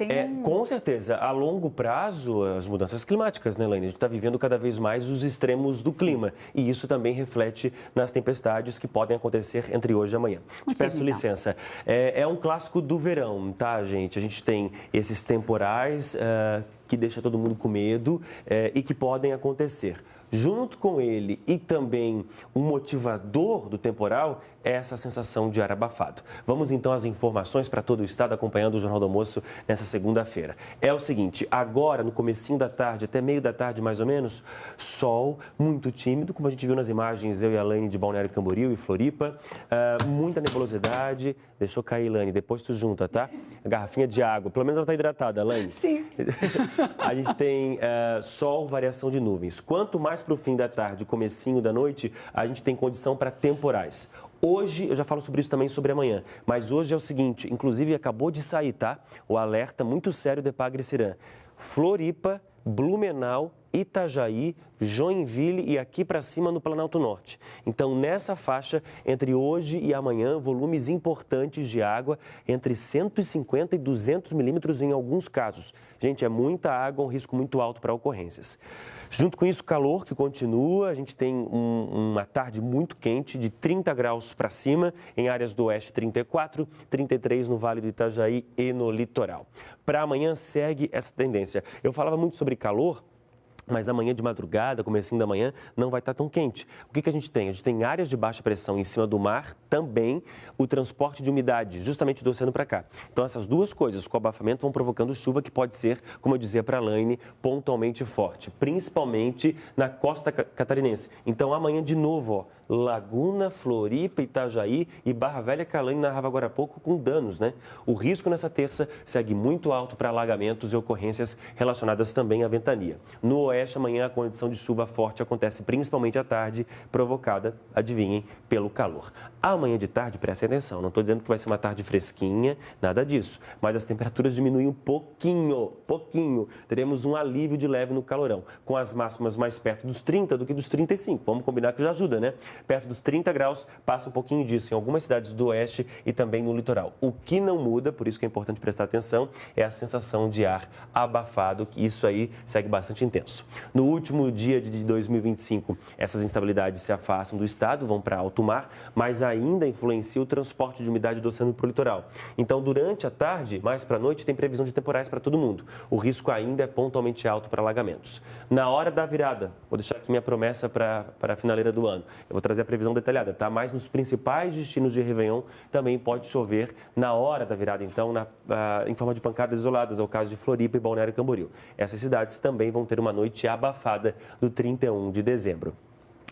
Com certeza, a longo prazo, as mudanças climáticas, né, Laine? A gente está vivendo cada vez mais os extremos do clima e isso também reflete noite nas tempestades que podem acontecer entre hoje e amanhã. Te peço licença. É um clássico do verão, tá, gente? A gente tem esses temporais que deixam todo mundo com medo e que podem acontecer. Junto com ele e também um motivador do temporal é essa sensação de ar abafado. Vamos então às informações para todo o estado acompanhando o Jornal do Almoço nessa segunda-feira. É o seguinte, agora no comecinho da tarde, até meio da tarde mais ou menos, sol muito tímido, como a gente viu nas imagens, eu e a Laine de Balneário Camboriú e Floripa, muita nebulosidade. Deixa eu cair, Laine, depois tu junta, tá? A garrafinha de água, pelo menos ela está hidratada, Laine. Sim. A gente tem sol, variação de nuvens. Quanto mais para o fim da tarde, comecinho da noite, a gente tem condição para temporais. Hoje, eu já falo sobre isso também sobre amanhã, mas hoje é o seguinte, inclusive acabou de sair, tá? O alerta muito sério do Epagre-Cirã. Floripa, Blumenau, Itajaí, Joinville e aqui para cima no Planalto Norte. Então, nessa faixa, entre hoje e amanhã, volumes importantes de água, entre 150 e 200 milímetros em alguns casos. Gente, é muita água, um risco muito alto para ocorrências. Junto com isso, calor que continua, a gente tem uma tarde muito quente, de 30 graus para cima, em áreas do oeste 34, 33 no Vale do Itajaí e no litoral. Para amanhã segue essa tendência. Eu falava muito sobre calor, mas amanhã de madrugada, comecinho da manhã, não vai estar tão quente. O que a gente tem? A gente tem áreas de baixa pressão em cima do mar, também o transporte de umidade, justamente do oceano para cá. Então, essas duas coisas, com o abafamento, vão provocando chuva que pode ser, como eu dizia para a Laine, pontualmente forte, principalmente na costa catarinense. Então, amanhã de novo, ó, Laguna, Floripa, Itajaí e Barra Velha, que a Laine narrava agora há pouco, com danos, né? O risco nessa terça segue muito alto para alagamentos e ocorrências relacionadas também à ventania. No oeste, amanhã, a condição de chuva forte acontece principalmente à tarde, provocada, adivinhem, pelo calor. Amanhã de tarde, prestem atenção, não estou dizendo que vai ser uma tarde fresquinha, nada disso, mas as temperaturas diminuem um pouquinho. Teremos um alívio de leve no calorão, com as máximas mais perto dos 30 do que dos 35. Vamos combinar que já ajuda, né? Perto dos 30 graus, passa um pouquinho disso em algumas cidades do oeste e também no litoral. O que não muda, por isso que é importante prestar atenção, é a sensação de ar abafado, que isso aí segue bastante intenso. No último dia de 2025, essas instabilidades se afastam do estado, vão para alto mar, mas ainda influencia o transporte de umidade do oceano para o litoral. Então, durante a tarde, mais para a noite, tem previsão de temporais para todo mundo. O risco ainda é pontualmente alto para alagamentos. Na hora da virada, vou deixar aqui minha promessa para a finaleira do ano. Eu vou trazer a previsão detalhada, tá? Mas nos principais destinos de Réveillon também pode chover na hora da virada, então, em forma de pancadas isoladas, é o caso de Floripa e Balneário Camboriú. Essas cidades também vão ter uma noite abafada do 31 de dezembro.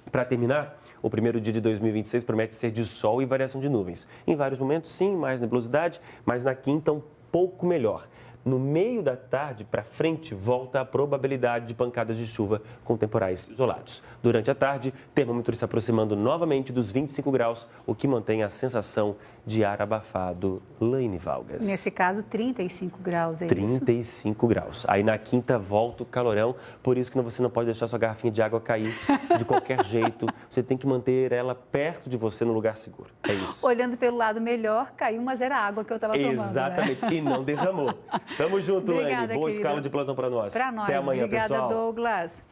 Para terminar, o primeiro dia de 2026 promete ser de sol e variação de nuvens. Em vários momentos, sim, mais nebulosidade, mas na quinta um pouco melhor. No meio da tarde para frente, volta a probabilidade de pancadas de chuva com temporais isolados. Durante a tarde, termômetro se aproximando novamente dos 25 graus, o que mantém a sensação de ar abafado. Laine Valgas. Nesse caso, 35 graus, é 35 graus. Aí na quinta volta o calorão, por isso que você não pode deixar sua garrafinha de água cair de qualquer jeito. Você tem que manter ela perto de você no lugar seguro. É isso. Olhando pelo lado melhor, caiu, mas era a água que eu estava tomando. Exatamente, né? E não derramou. Tamo junto, Laine. Boa escala de plantão para nós. Para nós. Até amanhã, obrigada, pessoal. Douglas.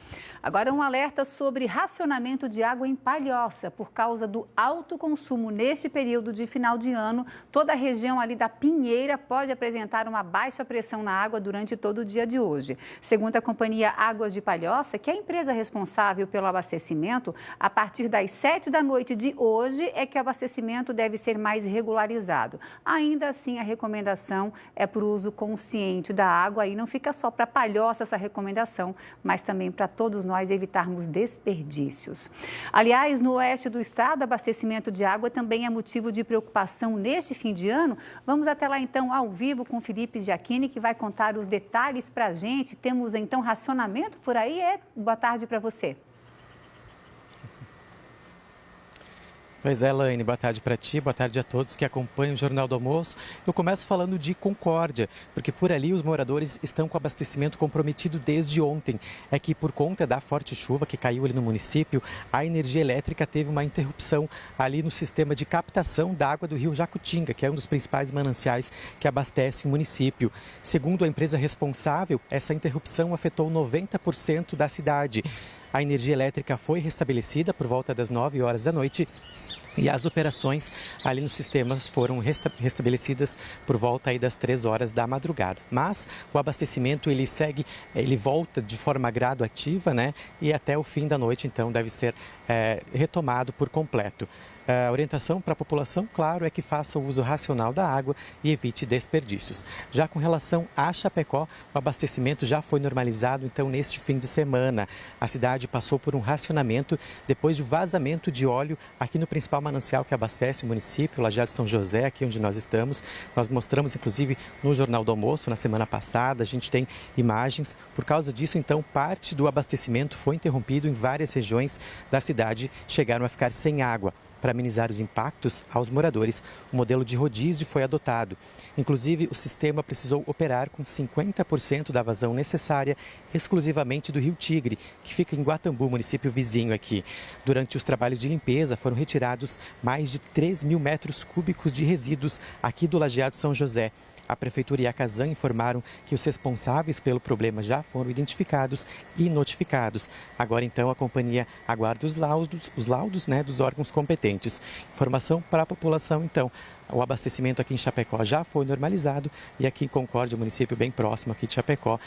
Agora um alerta sobre racionamento de água em Palhoça. Por causa do alto consumo neste período de final de ano, toda a região ali da Pinheira pode apresentar uma baixa pressão na água durante todo o dia de hoje. Segundo a companhia Águas de Palhoça, que é a empresa responsável pelo abastecimento, a partir das 7 da noite de hoje é que o abastecimento deve ser mais regularizado. Ainda assim, a recomendação é para o uso consciente da água e não fica só para Palhoça essa recomendação, mas também para todos nós evitarmos desperdícios. Aliás, no oeste do estado, abastecimento de água também é motivo de preocupação neste fim de ano. Vamos até lá então ao vivo com Felipe Giacchini, que vai contar os detalhes para a gente. Temos então racionamento por aí? Boa tarde para você. Pois é, Laine, boa tarde para ti, boa tarde a todos que acompanham o Jornal do Almoço. Eu começo falando de Concórdia, porque por ali os moradores estão com abastecimento comprometido desde ontem. É que por conta da forte chuva que caiu ali no município, a energia elétrica teve uma interrupção ali no sistema de captação da água do rio Jacutinga, que é um dos principais mananciais que abastece o município. Segundo a empresa responsável, essa interrupção afetou 90% da cidade. a energia elétrica foi restabelecida por volta das 9 horas da noite. E as operações ali nos sistemas foram restabelecidas por volta aí das 3 horas da madrugada. Mas o abastecimento ele volta de forma graduativa, né? E até o fim da noite, então, deve ser retomado por completo. A orientação para a população, claro, é que faça o uso racional da água e evite desperdícios. Já com relação a Chapecó, o abastecimento já foi normalizado, então, neste fim de semana. A cidade passou por um racionamento depois de vazamento de óleo aqui no principal manancial que abastece o município, o Lajeado São José, aqui onde nós estamos. Nós mostramos, inclusive, no Jornal do Almoço, na semana passada, a gente tem imagens. Por causa disso, então, parte do abastecimento foi interrompido em várias regiões da cidade, chegaram a ficar sem água. Para amenizar os impactos aos moradores, o modelo de rodízio foi adotado. Inclusive, o sistema precisou operar com 50% da vazão necessária exclusivamente do Rio Tigre, que fica em Guatambu, município vizinho aqui. Durante os trabalhos de limpeza, foram retirados mais de 3 mil metros cúbicos de resíduos aqui do Lajeado São José. A Prefeitura e a Casan informaram que os responsáveis pelo problema já foram identificados e notificados. Agora, então, a companhia aguarda os laudos, né, dos órgãos competentes. Informação para a população, então. O abastecimento aqui em Chapecó já foi normalizado e aqui em Concórdia, município bem próximo aqui de Chapecó,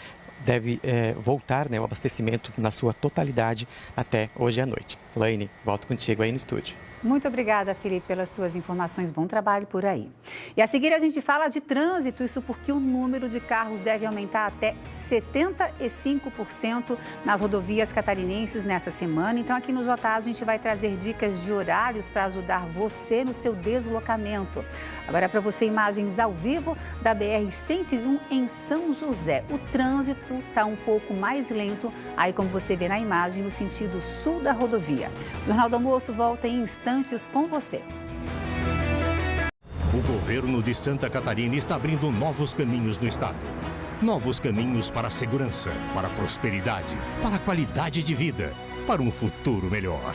deve voltar, né, o abastecimento na sua totalidade até hoje à noite. Laine, volto contigo aí no estúdio. Muito obrigada, Felipe, pelas tuas informações. Bom trabalho por aí. E a seguir a gente fala de trânsito, isso porque o número de carros deve aumentar até 75% nas rodovias catarinenses nessa semana. Então aqui no JA a gente vai trazer dicas de horários para ajudar você no seu deslocamento. Agora para você, imagens ao vivo da BR-101 em São José. O trânsito está um pouco mais lento, aí como você vê na imagem, no sentido sul da rodovia. O Jornal do Almoço volta em instantes com você. O governo de Santa Catarina está abrindo novos caminhos no estado. Novos caminhos para a segurança, para a prosperidade, para a qualidade de vida, para um futuro melhor.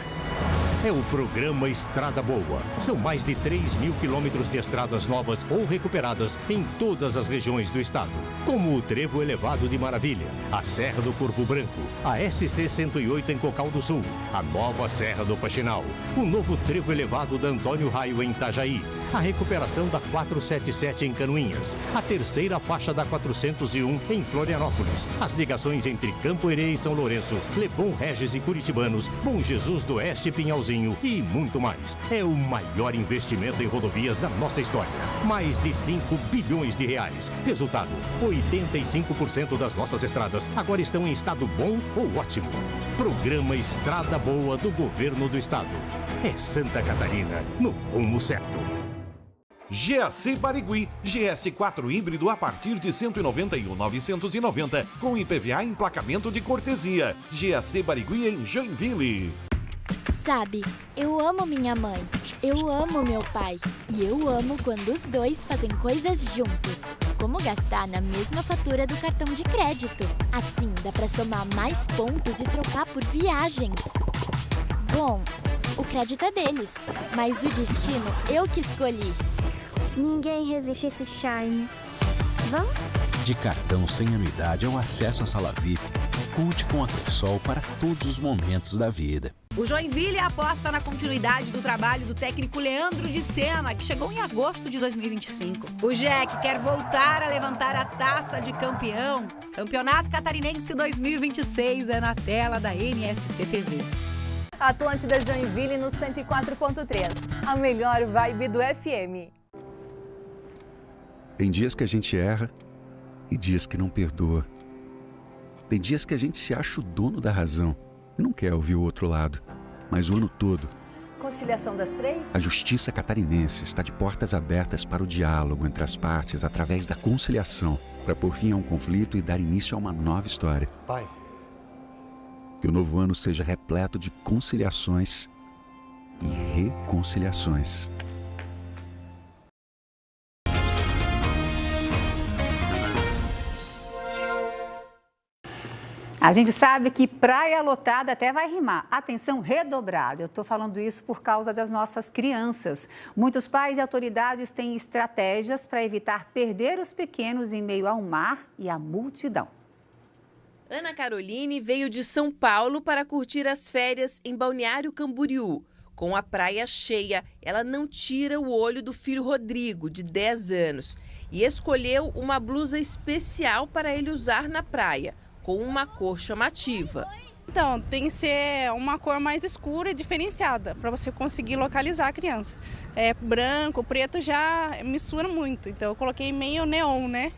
É o programa Estrada Boa. São mais de 3 mil quilômetros de estradas novas ou recuperadas em todas as regiões do estado. Como o Trevo Elevado de Maravilha, a Serra do Corvo Branco, a SC-108 em Cocal do Sul, a nova Serra do Faxinal, o novo Trevo Elevado da Antônio Raio em Itajaí, a recuperação da 477 em Canoinhas, a terceira faixa da 401 em Florianópolis, as ligações entre Campo Herê e São Lourenço, Leblon, Regis e Curitibanos, Bom Jesus do Oeste e Pinhalzinho e muito mais. É o maior investimento em rodovias da nossa história. Mais de 5 bilhões de reais. Resultado, 85% das nossas estradas agora estão em estado bom ou ótimo. Programa Estrada Boa do Governo do Estado. É Santa Catarina no rumo certo. GAC Barigui, GS4 híbrido a partir de R$ 191.990, com IPVA e emplacamento de cortesia. GAC Barigui em Joinville. Sabe, eu amo minha mãe, eu amo meu pai e eu amo quando os dois fazem coisas juntos. Como gastar na mesma fatura do cartão de crédito. Assim dá pra somar mais pontos e trocar por viagens. Bom, o crédito é deles, mas o destino eu que escolhi. Ninguém resiste a esse charme. Vamos? De cartão sem anuidade ao acesso à sala VIP, conte com a Cressol para todos os momentos da vida. O Joinville aposta na continuidade do trabalho do técnico Leandro de Sena, que chegou em agosto de 2025. O Jack quer voltar a levantar a taça de campeão. Campeonato Catarinense 2026 é na tela da NSC TV. Atlântida Joinville no 104.3, a melhor vibe do FM. Tem dias que a gente erra e dias que não perdoa. Tem dias que a gente se acha o dono da razão e não quer ouvir o outro lado. Mas o ano todo, Conciliação das três? a Justiça Catarinense está de portas abertas para o diálogo entre as partes através da conciliação, para pôr fim a um conflito e dar início a uma nova história. Pai. Que o novo ano seja repleto de conciliações e reconciliações. A gente sabe que praia lotada até vai rimar. Atenção redobrada. Eu estou falando isso por causa das nossas crianças. Muitos pais e autoridades têm estratégias para evitar perder os pequenos em meio ao mar e à multidão. Ana Caroline veio de São Paulo para curtir as férias em Balneário Camboriú. Com a praia cheia, ela não tira o olho do filho Rodrigo, de 10 anos, e escolheu uma blusa especial para ele usar na praia, com uma cor chamativa. Então, tem que ser uma cor mais escura e diferenciada, para você conseguir localizar a criança. Branco, preto já mistura muito, então eu coloquei meio neon, né?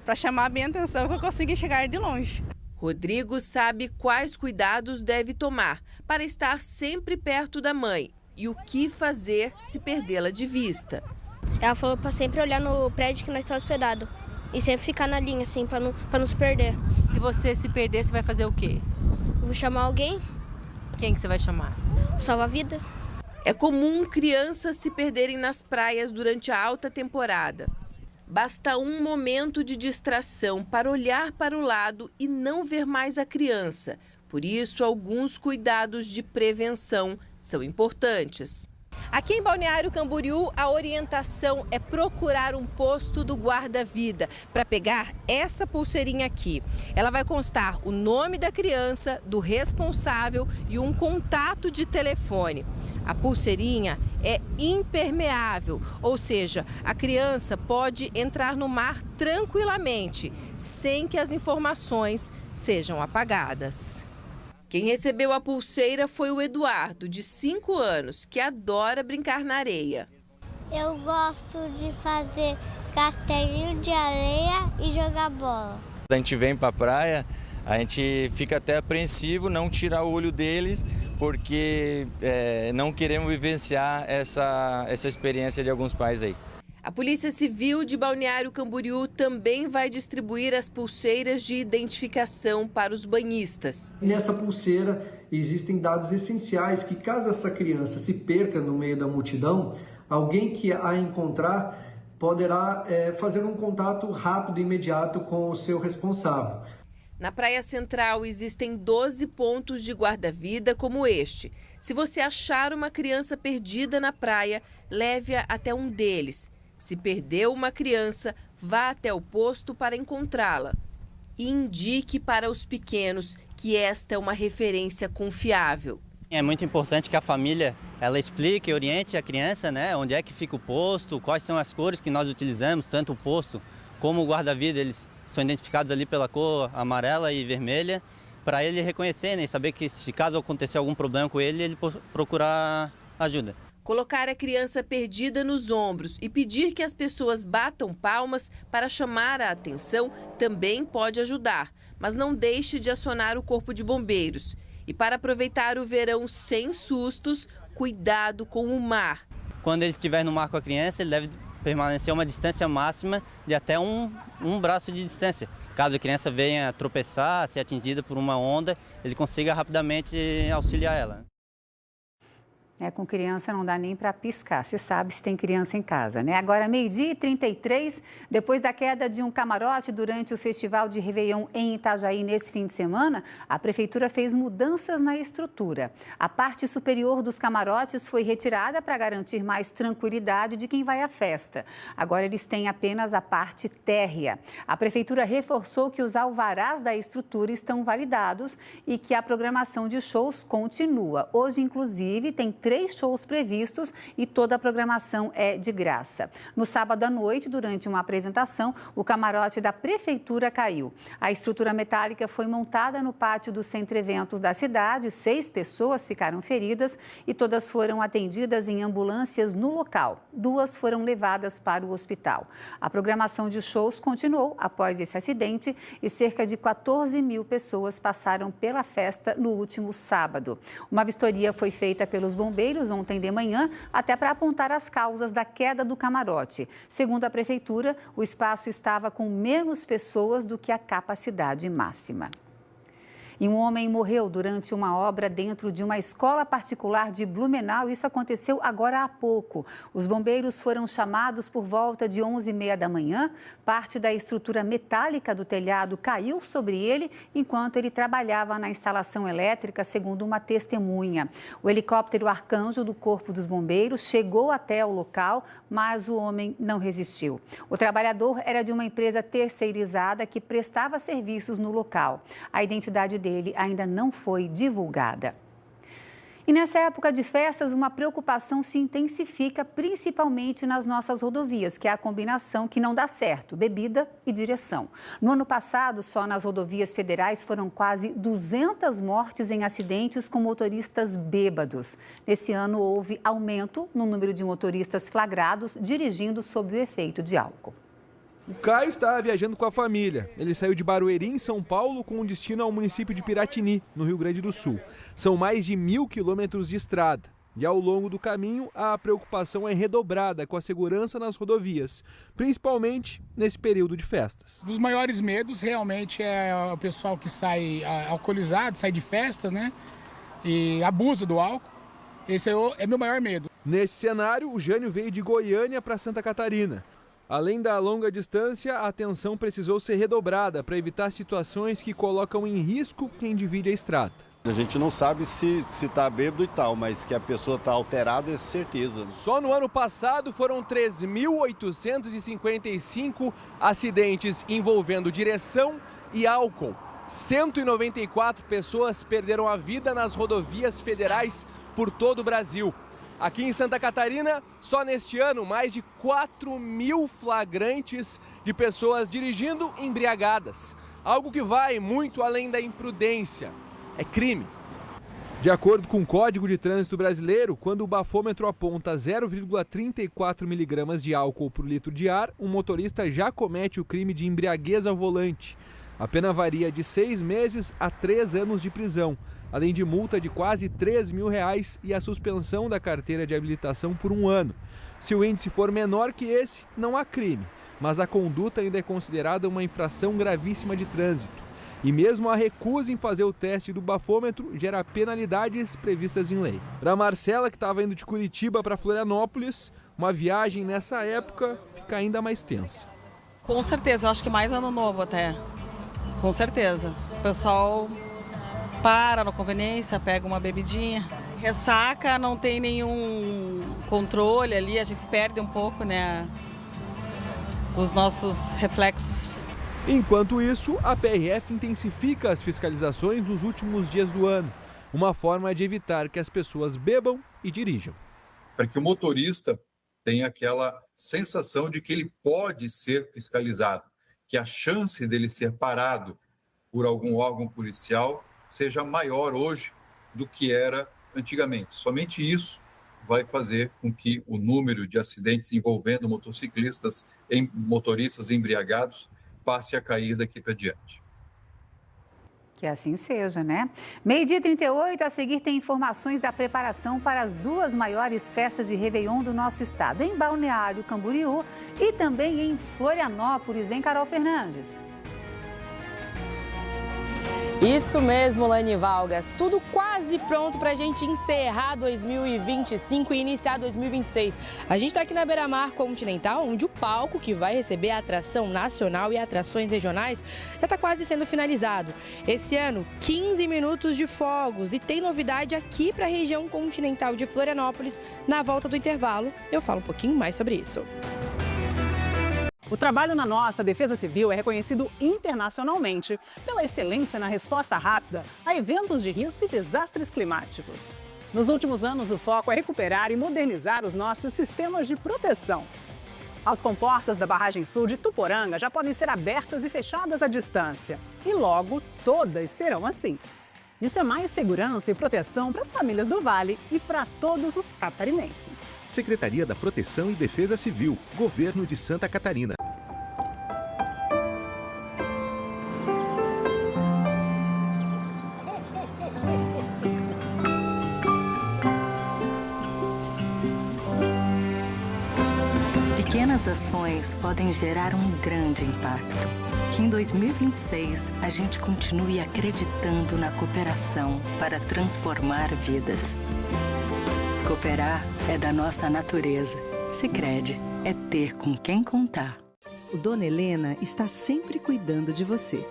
Para chamar bem a atenção que eu consiga enxergar de longe. Rodrigo sabe quais cuidados deve tomar para estar sempre perto da mãe e o que fazer se perdê-la de vista. Ela falou para sempre olhar no prédio que nós estamos hospedados e sempre ficar na linha, assim, para não se perder. Se você se perder, você vai fazer o quê? Eu vou chamar alguém. Quem que você vai chamar? Salva-vida. É comum crianças se perderem nas praias durante a alta temporada. Basta um momento de distração para olhar para o lado e não ver mais a criança. Por isso, alguns cuidados de prevenção são importantes. Aqui em Balneário Camboriú, a orientação é procurar um posto do guarda-vida para pegar essa pulseirinha aqui. Ela vai constar o nome da criança, do responsável e um contato de telefone. A pulseirinha é impermeável, ou seja, a criança pode entrar no mar tranquilamente, sem que as informações sejam apagadas. Quem recebeu a pulseira foi o Eduardo, de 5 anos, que adora brincar na areia. Eu gosto de fazer castelinho de areia e jogar bola. A gente vem para a praia, a gente fica até apreensivo, não tirar o olho deles, porque não queremos vivenciar essa experiência de alguns pais aí. A Polícia Civil de Balneário Camboriú também vai distribuir as pulseiras de identificação para os banhistas. Nessa pulseira existem dados essenciais que, caso essa criança se perca no meio da multidão, alguém que a encontrar poderá fazer um contato rápido e imediato com o seu responsável. Na Praia Central existem 12 pontos de guarda-vida como este. Se você achar uma criança perdida na praia, leve-a até um deles. Se perdeu uma criança, vá até o posto para encontrá-la. E indique para os pequenos que esta é uma referência confiável. É muito importante que a família ela explique e oriente a criança, né, onde é que fica o posto, quais são as cores que nós utilizamos, tanto o posto como o guarda-vida, eles são identificados ali pela cor amarela e vermelha, para ele reconhecer, né, e saber que se caso acontecer algum problema com ele, ele procurar ajuda. Colocar a criança perdida nos ombros e pedir que as pessoas batam palmas para chamar a atenção também pode ajudar, mas não deixe de acionar o Corpo de Bombeiros. E para aproveitar o verão sem sustos, cuidado com o mar. Quando ele estiver no mar com a criança, ele deve permanecer a uma distância máxima de até um braço de distância. Caso a criança venha tropeçar, ser atingida por uma onda, ele consiga rapidamente auxiliar ela. Com criança não dá nem para piscar, você sabe se tem criança em casa, né? Agora, 12h33, depois da queda de um camarote durante o Festival de Réveillon em Itajaí nesse fim de semana, a Prefeitura fez mudanças na estrutura. A parte superior dos camarotes foi retirada para garantir mais tranquilidade de quem vai à festa. Agora eles têm apenas a parte térrea. A Prefeitura reforçou que os alvarás da estrutura estão validados e que a programação de shows continua. Hoje, inclusive, tem 3 shows previstos e toda a programação é de graça. No sábado à noite, durante uma apresentação, o camarote da Prefeitura caiu. A estrutura metálica foi montada no pátio do Centro Eventos da cidade, 6 pessoas ficaram feridas e todas foram atendidas em ambulâncias no local. 2 foram levadas para o hospital. A programação de shows continuou após esse acidente e cerca de 14 mil pessoas passaram pela festa no último sábado. Uma vistoria foi feita pelos bombeiros ontem de manhã, até para apontar as causas da queda do camarote. Segundo a Prefeitura, o espaço estava com menos pessoas do que a capacidade máxima. E um homem morreu durante uma obra dentro de uma escola particular de Blumenau. Isso aconteceu agora há pouco. Os bombeiros foram chamados por volta de 11h30 da manhã. Parte da estrutura metálica do telhado caiu sobre ele enquanto ele trabalhava na instalação elétrica, segundo uma testemunha. O helicóptero Arcanjo do Corpo dos Bombeiros chegou até o local, mas o homem não resistiu. O trabalhador era de uma empresa terceirizada que prestava serviços no local. A identidade dele ainda não foi divulgada. E nessa época de festas, uma preocupação se intensifica, principalmente nas nossas rodovias, que é a combinação que não dá certo, bebida e direção. No ano passado, só nas rodovias federais foram quase 200 mortes em acidentes com motoristas bêbados. Nesse ano, houve aumento no número de motoristas flagrados dirigindo sob o efeito de álcool. O Caio estava viajando com a família. Ele saiu de Barueri, em São Paulo, com destino ao município de Piratini, no Rio Grande do Sul. São mais de 1.000 quilômetros de estrada. E ao longo do caminho, a preocupação é redobrada com a segurança nas rodovias, principalmente nesse período de festas. Um dos maiores medos realmente é o pessoal que sai alcoolizado, sai de festa, né? E abusa do álcool. Esse é meu maior medo. Nesse cenário, o Jânio veio de Goiânia para Santa Catarina. Além da longa distância, a atenção precisou ser redobrada para evitar situações que colocam em risco quem divide a estrada. A gente não sabe se está bêbado e tal, mas que a pessoa está alterada é certeza. Só no ano passado foram 3.855 acidentes envolvendo direção e álcool. 194 pessoas perderam a vida nas rodovias federais por todo o Brasil. Aqui em Santa Catarina, só neste ano, mais de 4.000 flagrantes de pessoas dirigindo embriagadas. Algo que vai muito além da imprudência. É crime. De acordo com o Código de Trânsito Brasileiro, quando o bafômetro aponta 0,34 miligramas de álcool por litro de ar, um motorista já comete o crime de embriaguez ao volante. A pena varia de 6 meses a 3 anos de prisão, além de multa de quase R$3.000 e a suspensão da carteira de habilitação por 1 ano. Se o índice for menor que esse, não há crime, mas a conduta ainda é considerada uma infração gravíssima de trânsito. E mesmo a recusa em fazer o teste do bafômetro gera penalidades previstas em lei. Para Marcela, que estava indo de Curitiba para Florianópolis, uma viagem nessa época fica ainda mais tensa. Com certeza, eu acho que mais ano novo até. Com certeza. O pessoal para na conveniência, pega uma bebidinha. Ressaca, não tem nenhum controle ali, a gente perde um pouco, né, os nossos reflexos. Enquanto isso, a PRF intensifica as fiscalizações nos últimos dias do ano. Uma forma de evitar que as pessoas bebam e dirijam. Para que o motorista tenha aquela sensação de que ele pode ser fiscalizado, que a chance dele ser parado por algum órgão policial seja maior hoje do que era antigamente. Somente isso vai fazer com que o número de acidentes envolvendo motociclistas e motoristas embriagados passe a cair daqui para diante. Que assim seja, né? 12h38, a seguir tem informações da preparação para as 2 maiores festas de Réveillon do nosso estado, em Balneário Camboriú e também em Florianópolis, em Carol Fernandes. Isso mesmo, Laine Valgas. Tudo quase pronto para a gente encerrar 2025 e iniciar 2026. A gente está aqui na Beira-Mar Continental, onde o palco que vai receber a atração nacional e atrações regionais já está quase sendo finalizado. Esse ano, 15 minutos de fogos e tem novidade aqui para a região continental de Florianópolis. Na volta do intervalo, eu falo um pouquinho mais sobre isso. O trabalho na nossa Defesa Civil é reconhecido internacionalmente pela excelência na resposta rápida a eventos de risco e desastres climáticos. Nos últimos anos, o foco é recuperar e modernizar os nossos sistemas de proteção. As comportas da barragem sul de Tuporanga já podem ser abertas e fechadas à distância. E logo, todas serão assim. Isso é mais segurança e proteção para as famílias do Vale e para todos os catarinenses. Secretaria da Proteção e Defesa Civil, Governo de Santa Catarina. Pequenas ações podem gerar um grande impacto. Que em 2026 a gente continue acreditando na cooperação para transformar vidas. Cooperar é da nossa natureza. Sicredi é ter com quem contar. O Dona Helena está sempre cuidando de você.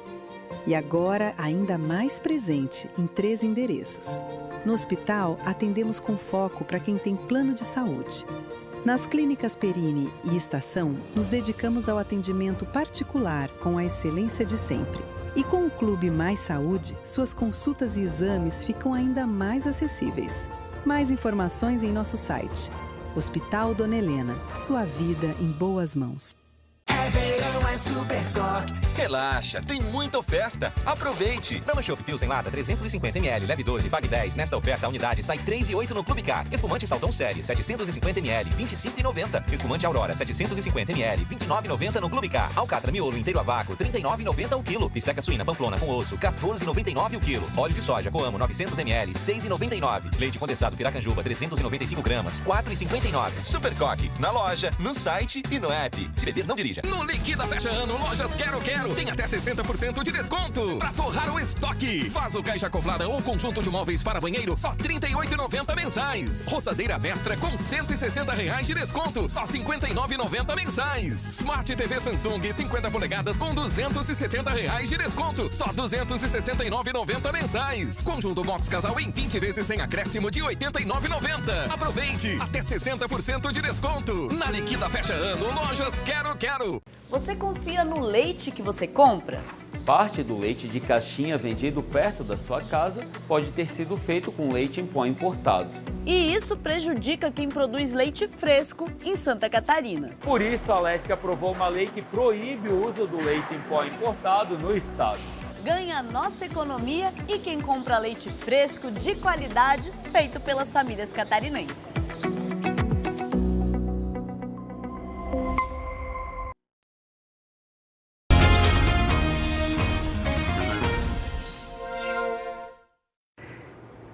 E agora ainda mais presente em 3 endereços. No hospital, atendemos com foco para quem tem plano de saúde. Nas clínicas Perini e Estação, nos dedicamos ao atendimento particular com a excelência de sempre. E com o Clube Mais Saúde, suas consultas e exames ficam ainda mais acessíveis. Mais informações em nosso site. Hospital Dona Helena, sua vida em boas mãos. É verão, é Supercoque. Relaxa, tem muita oferta. Aproveite. Brahma Chopp Pilsen lata 350ml, leve 12, pague 10. Nesta oferta, a unidade sai 3,8 no Clube Car. Espumante Saldão Série 750ml, 25,90. Espumante Aurora 750ml, 29,90 no Clube Car. Alcatra Miolo inteiro a vácuo, 39,90 o quilo. Bisteca suína Pamplona com osso, 14,99 o quilo. Óleo de soja Coamo 900ml, 6,99. Leite condensado Piracanjuba 395 gramas, 4,59. Supercoque, na loja, no site e no app. Se beber, não dirija. No Liquida Fecha Ano, Lojas Quero Quero tem até 60% de desconto para torrar o estoque. Faz o caixa acoplada ou conjunto de móveis para banheiro, só R$ 38,90 mensais. Roçadeira Vestra com R$ 160 de desconto, só R$ 59,90 mensais. Smart TV Samsung 50 polegadas com R$ 270 de desconto, só R$ 269,90 mensais. Conjunto Box Casal em 20 vezes sem acréscimo de R$ 89,90. Aproveite, até 60% de desconto. Na Liquida Fecha Ano, Lojas Quero Quero. Você confia no leite que você compra? Parte do leite de caixinha vendido perto da sua casa pode ter sido feito com leite em pó importado. E isso prejudica quem produz leite fresco em Santa Catarina. Por isso, a Alesc aprovou uma lei que proíbe o uso do leite em pó importado no estado. Ganha a nossa economia e quem compra leite fresco de qualidade feito pelas famílias catarinenses.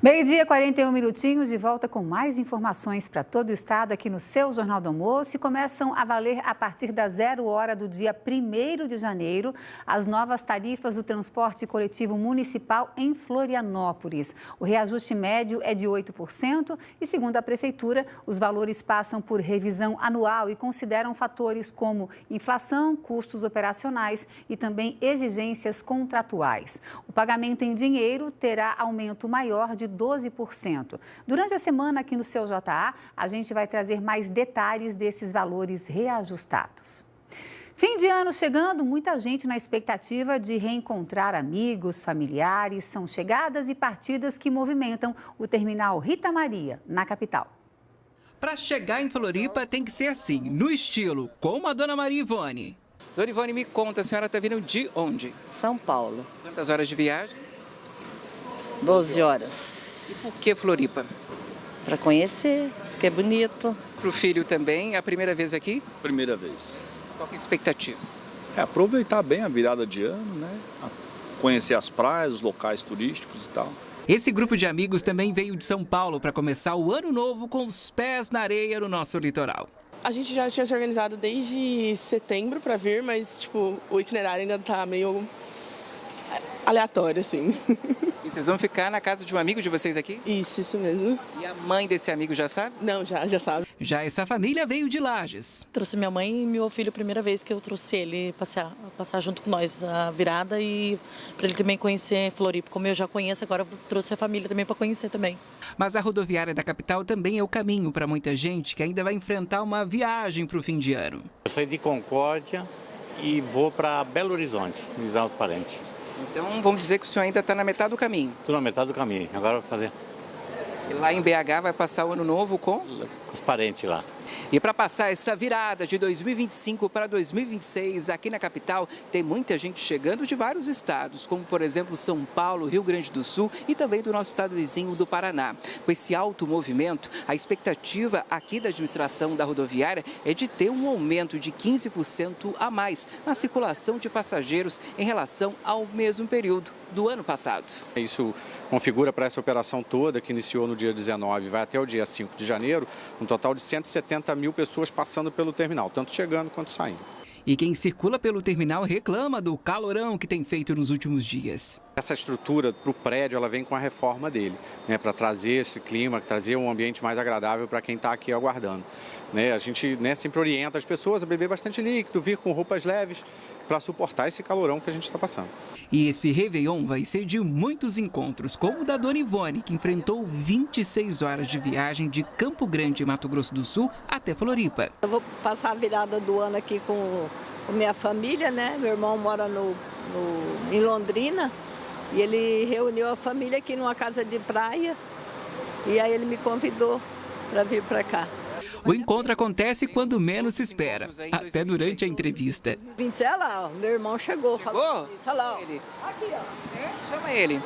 Meio-dia, 41 minutinhos, de volta com mais informações para todo o estado aqui no seu Jornal do Almoço, e começam a valer a partir da 0 hora do dia 1º de janeiro as novas tarifas do transporte coletivo municipal em Florianópolis. O reajuste médio é de 8% e, segundo a Prefeitura, os valores passam por revisão anual e consideram fatores como inflação, custos operacionais e também exigências contratuais. O pagamento em dinheiro terá aumento maior de 12%. Durante a semana aqui no seu JA, a gente vai trazer mais detalhes desses valores reajustados. Fim de ano chegando, muita gente na expectativa de reencontrar amigos, familiares. São chegadas e partidas que movimentam o terminal Rita Maria, na capital. Para chegar em Floripa tem que ser assim, no estilo, como a Dona Maria Ivone. Dona Ivone, me conta, a senhora está vindo de onde? São Paulo. Quantas horas de viagem? 12 horas. E por que Floripa? Para conhecer, porque é bonito. Para o filho também, é a primeira vez aqui? Primeira vez. Qual que é a expectativa? É aproveitar bem a virada de ano, né? Conhecer as praias, os locais turísticos e tal. Esse grupo de amigos também veio de São Paulo para começar o ano novo com os pés na areia no nosso litoral. A gente já tinha se organizado desde setembro para vir, mas tipo, o itinerário ainda está meio aleatório, assim. E vocês vão ficar na casa de um amigo de vocês aqui? Isso mesmo. E a mãe desse amigo já sabe? Não, já sabe. Já essa família veio de Lages. Trouxe minha mãe e meu filho a primeira vez que eu trouxe ele passar junto com nós a virada e para ele também conhecer Floripa. Como eu já conheço, agora eu trouxe a família também para conhecer também. Mas a rodoviária da capital também é o caminho para muita gente que ainda vai enfrentar uma viagem para o fim de ano. Eu saí de Concórdia e vou para Belo Horizonte, visitar os parentes. Então, vamos dizer que o senhor ainda está na metade do caminho. Estou na metade do caminho, agora vou fazer. E lá em BH vai passar o ano novo com? Com os parentes lá. E para passar essa virada de 2025 para 2026 aqui na capital, tem muita gente chegando de vários estados, como por exemplo São Paulo, Rio Grande do Sul e também do nosso estado vizinho do Paraná. Com esse alto movimento, a expectativa aqui da administração da rodoviária é de ter um aumento de 15% a mais na circulação de passageiros em relação ao mesmo período do ano passado. Isso configura para essa operação toda, que iniciou no dia 19 e vai até o dia 5 de janeiro, um total de 170 mil pessoas passando pelo terminal, tanto chegando quanto saindo. E quem circula pelo terminal reclama do calorão que tem feito nos últimos dias. Essa estrutura para o prédio, ela vem com a reforma dele, né, para trazer esse clima, trazer um ambiente mais agradável para quem está aqui aguardando. Né, a gente, né, sempre orienta as pessoas a beber bastante líquido, vir com roupas leves para suportar esse calorão que a gente está passando. E esse Réveillon vai ser de muitos encontros, como o da Dona Ivone, que enfrentou 26 horas de viagem de Campo Grande, Mato Grosso do Sul, até Floripa. Eu vou passar a virada do ano aqui com minha família, né? Meu irmão mora em Londrina. E ele reuniu a família aqui numa casa de praia e aí ele me convidou para vir para cá. O encontro acontece quando menos se espera, até durante a entrevista. Olha lá, ó, meu irmão chegou. Falou isso, olha lá. Aqui, ó. Chama ele.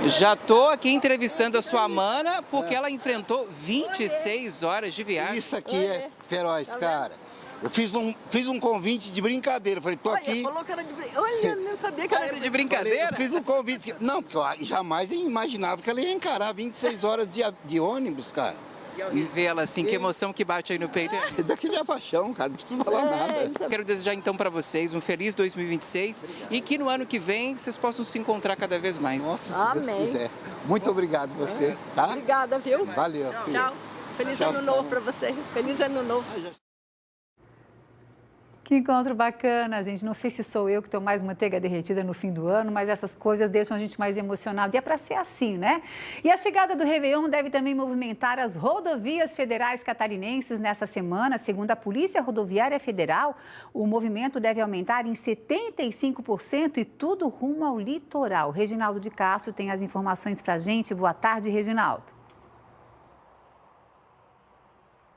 Já tô aqui entrevistando a sua mana porque ela enfrentou 26 horas de viagem. Isso aqui é feroz, cara. Eu fiz um convite de brincadeira. Falei, tô aqui. Falou que era de brincadeira. Olha, eu não sabia que era de brincadeira. Eu fiz um convite. Não, porque eu jamais imaginava que ela ia encarar 26 horas de ônibus, cara. E ver ela assim, que emoção que bate aí no peito. É daqui minha paixão, cara. Não preciso falar nada. Quero desejar então para vocês um feliz 2026 e que no ano que vem vocês possam se encontrar cada vez mais. Nossa, se Deus quiser. Muito obrigado você, tá? Obrigada, viu? Valeu. Tchau. Feliz ano novo para você. Feliz ano novo. Que encontro bacana, gente. Não sei se sou eu que estou mais manteiga derretida no fim do ano, mas essas coisas deixam a gente mais emocionado. E é para ser assim, né? E a chegada do Réveillon deve também movimentar as rodovias federais catarinenses nessa semana. Segundo a Polícia Rodoviária Federal, o movimento deve aumentar em 75% e tudo rumo ao litoral. Reginaldo de Castro tem as informações para a gente. Boa tarde, Reginaldo.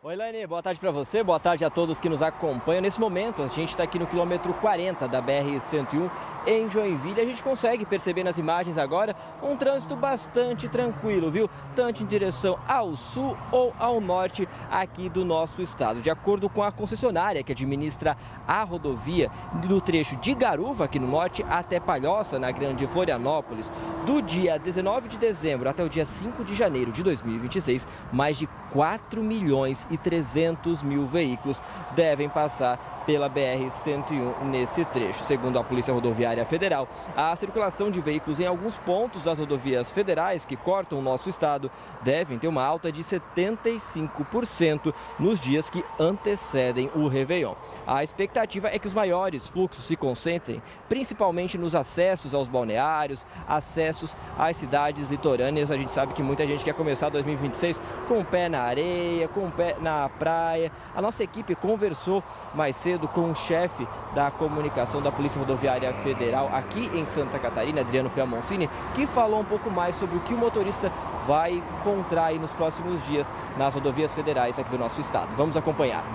Oi, Laine, boa tarde para você, boa tarde a todos que nos acompanham. Nesse momento, a gente está aqui no quilômetro 40 da BR-101 em Joinville. A gente consegue perceber nas imagens agora um trânsito bastante tranquilo, viu? Tanto em direção ao sul ou ao norte aqui do nosso estado. De acordo com a concessionária que administra a rodovia do trecho de Garuva, aqui no norte, até Palhoça, na Grande Florianópolis, do dia 19 de dezembro até o dia 5 de janeiro de 2026, mais de 4.300.000 veículos devem passar pela BR-101 nesse trecho. Segundo a Polícia Rodoviária Federal, a circulação de veículos em alguns pontos das rodovias federais que cortam o nosso estado devem ter uma alta de 75% nos dias que antecedem o Réveillon. A expectativa é que os maiores fluxos se concentrem principalmente nos acessos aos balneários, acessos às cidades litorâneas. A gente sabe que muita gente quer começar 2026 com o pé na areia, com o pé na praia. A nossa equipe conversou mais cedo com o chefe da comunicação da Polícia Rodoviária Federal aqui em Santa Catarina, Adriano Fiamoncini, que falou um pouco mais sobre o que o motorista vai encontrar aí nos próximos dias nas rodovias federais aqui do nosso estado. Vamos acompanhar.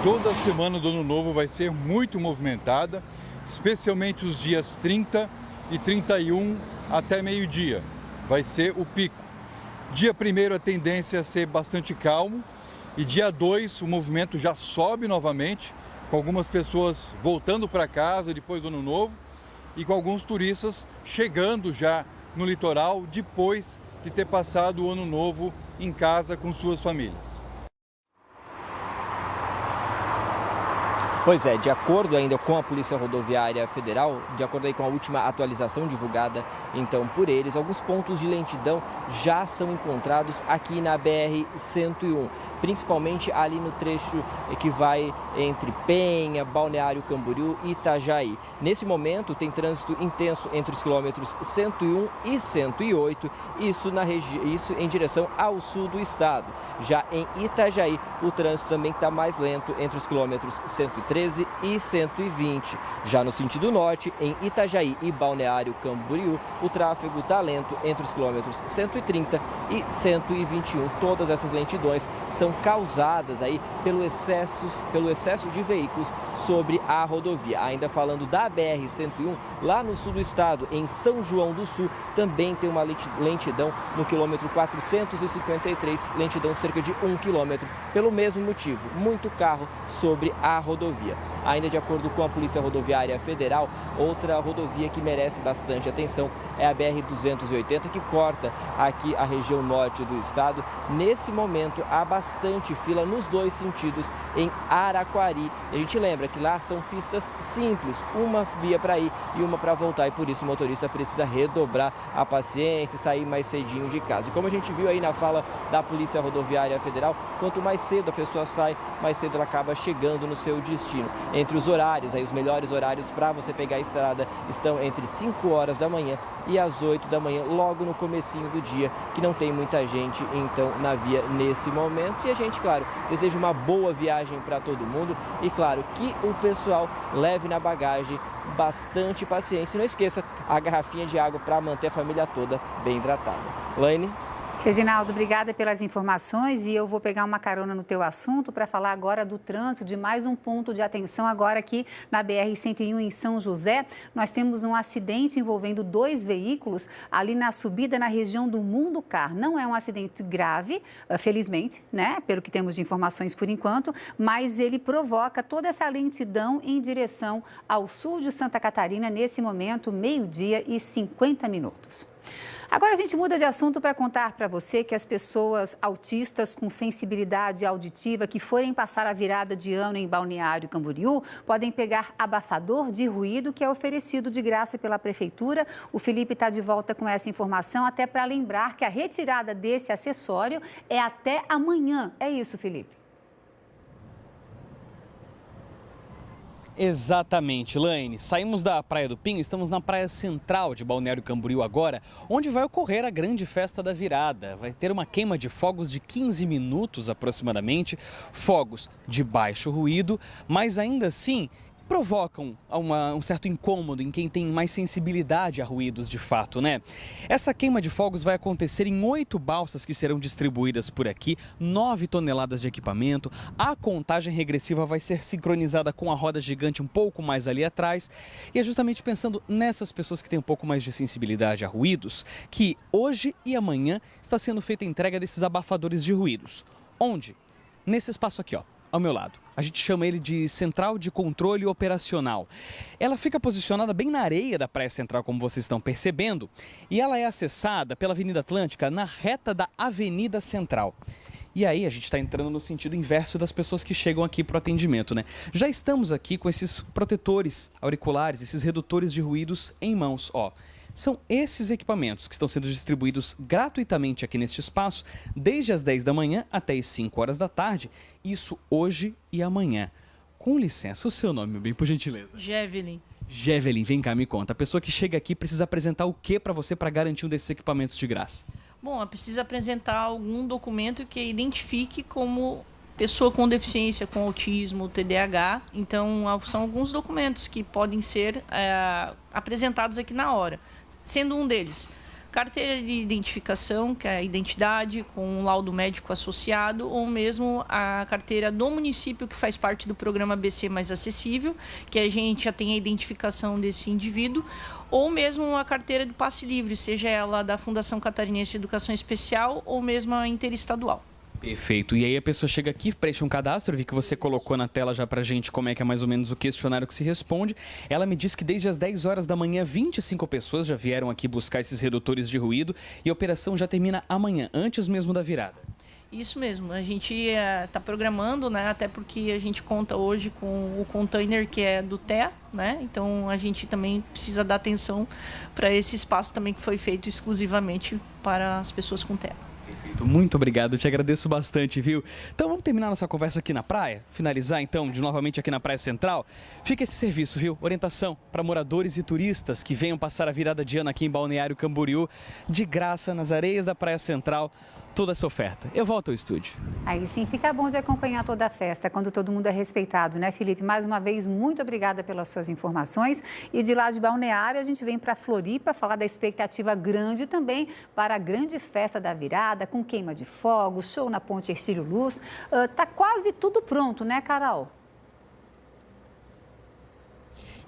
Toda a semana do Ano Novo vai ser muito movimentada, especialmente os dias 30 e 31 até meio-dia. Vai ser o pico. Dia 1º a tendência é ser bastante calmo e dia 2 o movimento já sobe novamente, com algumas pessoas voltando para casa depois do Ano Novo e com alguns turistas chegando já no litoral depois de ter passado o Ano Novo em casa com suas famílias. Pois é, de acordo ainda com a Polícia Rodoviária Federal, de acordo aí com a última atualização divulgada então por eles, alguns pontos de lentidão já são encontrados aqui na BR-101, principalmente ali no trecho que vai entre Penha, Balneário Camboriú e Itajaí. Nesse momento tem trânsito intenso entre os quilômetros 101 e 108, isso em direção ao sul do estado. Já em Itajaí, o trânsito também está mais lento entre os quilômetros 113 e 120. Já no sentido norte, em Itajaí e Balneário Camboriú, o tráfego está lento entre os quilômetros 130 e 121. Todas essas lentidões são causadas aí pelo excesso de veículos sobre a rodovia. Ainda falando da BR-101, lá no sul do estado, em São João do Sul, também tem uma lentidão no quilômetro 453, lentidão cerca de 1 quilômetro, pelo mesmo motivo, muito carro sobre a rodovia. Ainda de acordo com a Polícia Rodoviária Federal, outra rodovia que merece bastante atenção é a BR-280, que corta aqui a região norte do estado. Nesse momento, há bastante fila nos dois sentidos em Araquari. Taquari. E a gente lembra que lá são pistas simples, uma via para ir e uma para voltar, e por isso o motorista precisa redobrar a paciência e sair mais cedinho de casa. E como a gente viu aí na fala da Polícia Rodoviária Federal, quanto mais cedo a pessoa sai, mais cedo ela acaba chegando no seu destino. Entre os horários, aí os melhores horários para você pegar a estrada estão entre 5 horas da manhã e as 8 da manhã, logo no comecinho do dia, que não tem muita gente então na via nesse momento. E a gente, claro, deseja uma boa viagem para todo mundo e, claro, que o pessoal leve na bagagem bastante paciência. E não esqueça a garrafinha de água para manter a família toda bem hidratada. Laine? Reginaldo, obrigada pelas informações, e eu vou pegar uma carona no teu assunto para falar agora do trânsito, de mais um ponto de atenção agora aqui na BR-101 em São José. Nós temos um acidente envolvendo 2 veículos ali na subida na região do Munducar. Não é um acidente grave, felizmente, né, pelo que temos de informações por enquanto, mas ele provoca toda essa lentidão em direção ao sul de Santa Catarina nesse momento, 12h50. Agora a gente muda de assunto para contar para você que as pessoas autistas com sensibilidade auditiva que forem passar a virada de ano em Balneário Camboriú podem pegar abafador de ruído que é oferecido de graça pela Prefeitura. O Felipe está de volta com essa informação, até para lembrar que a retirada desse acessório é até amanhã. É isso, Felipe? Exatamente, Laine. Saímos da Praia do Pinho, estamos na praia central de Balneário Camboriú agora, onde vai ocorrer a grande festa da virada. Vai ter uma queima de fogos de 15 minutos aproximadamente, fogos de baixo ruído, mas ainda assim provocam um certo incômodo em quem tem mais sensibilidade a ruídos de fato, né? Essa queima de fogos vai acontecer em 8 balsas que serão distribuídas por aqui, 9 toneladas de equipamento. A contagem regressiva vai ser sincronizada com a roda gigante um pouco mais ali atrás. E é justamente pensando nessas pessoas que têm um pouco mais de sensibilidade a ruídos que hoje e amanhã está sendo feita a entrega desses abafadores de ruídos. Onde? Nesse espaço aqui, ó, ao meu lado. A gente chama ele de Central de Controle Operacional. Ela fica posicionada bem na areia da Praia Central, como vocês estão percebendo, e ela é acessada pela Avenida Atlântica na reta da Avenida Central. E aí a gente está entrando no sentido inverso das pessoas que chegam aqui para o atendimento, né? Já estamos aqui com esses protetores auriculares, esses redutores de ruídos em mãos, ó. São esses equipamentos que estão sendo distribuídos gratuitamente aqui neste espaço, desde as 10 da manhã até as 5 horas da tarde, isso hoje e amanhã. Com licença, o seu nome, meu bem, por gentileza? Jevelin. Jevelin, vem cá, me conta. A pessoa que chega aqui precisa apresentar o que para você para garantir um desses equipamentos de graça? Bom, ela precisa apresentar algum documento que a identifique como pessoa com deficiência, com autismo, TDAH. Então, são alguns documentos que podem ser apresentados aqui na hora. Sendo um deles, carteira de identificação, que é a identidade, com um laudo médico associado, ou mesmo a carteira do município, que faz parte do programa BC Mais Acessível, que a gente já tem a identificação desse indivíduo, ou mesmo a carteira do passe livre, seja ela da Fundação Catarinense de Educação Especial ou mesmo a interestadual. Perfeito. E aí a pessoa chega aqui, preenche um cadastro, eu vi que você colocou na tela já pra gente como é que é mais ou menos o questionário que se responde. Ela me disse que desde as 10 horas da manhã, 25 pessoas já vieram aqui buscar esses redutores de ruído e a operação já termina amanhã, antes mesmo da virada. Isso mesmo, a gente está programando, né? Até porque a gente conta hoje com o container que é do TEA, né? Então a gente também precisa dar atenção para esse espaço também que foi feito exclusivamente para as pessoas com TEA. Perfeito, muito obrigado, te agradeço bastante, viu? Então vamos terminar nossa conversa aqui na praia, finalizar então novamente aqui na Praia Central. Fica esse serviço, viu? Orientação para moradores e turistas que venham passar a virada de ano aqui em Balneário Camboriú, de graça nas areias da Praia Central. Toda essa oferta. Eu volto ao estúdio. Aí sim, fica bom de acompanhar toda a festa, quando todo mundo é respeitado, né, Felipe? Mais uma vez, muito obrigada pelas suas informações. E de lá de Balneário, a gente vem para Floripa falar da expectativa grande também para a grande festa da virada, com queima de fogos, show na Ponte Hercílio Luz. Tá quase tudo pronto, né, Carol?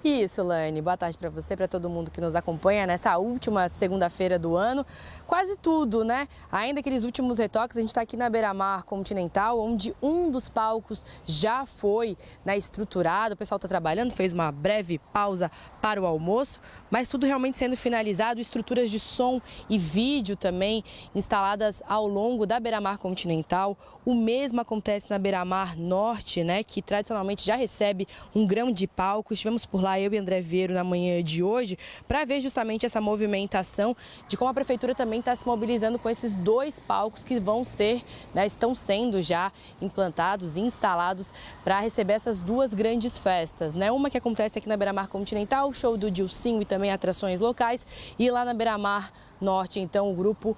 Isso, Lane. Boa tarde para você, para todo mundo que nos acompanha nessa última segunda-feira do ano. Quase tudo, né? Ainda aqueles últimos retoques, a gente está aqui na Beira-Mar Continental, onde um dos palcos já foi, né, estruturado. O pessoal está trabalhando, fez uma breve pausa para o almoço, mas tudo realmente sendo finalizado. Estruturas de som e vídeo também instaladas ao longo da Beira-Mar Continental. O mesmo acontece na Beira-Mar Norte, né, que tradicionalmente já recebe um grande palco. Estivemos por lá, eu e André Vieiro, na manhã de hoje, para ver justamente essa movimentação de como a Prefeitura também está se mobilizando com esses dois palcos que vão ser, né, estão sendo já implantados e instalados para receber essas duas grandes festas, né? Uma que acontece aqui na Beira-Mar Continental, o show do Dilcinho e também atrações locais, e lá na Beira-Mar Norte, então, o grupo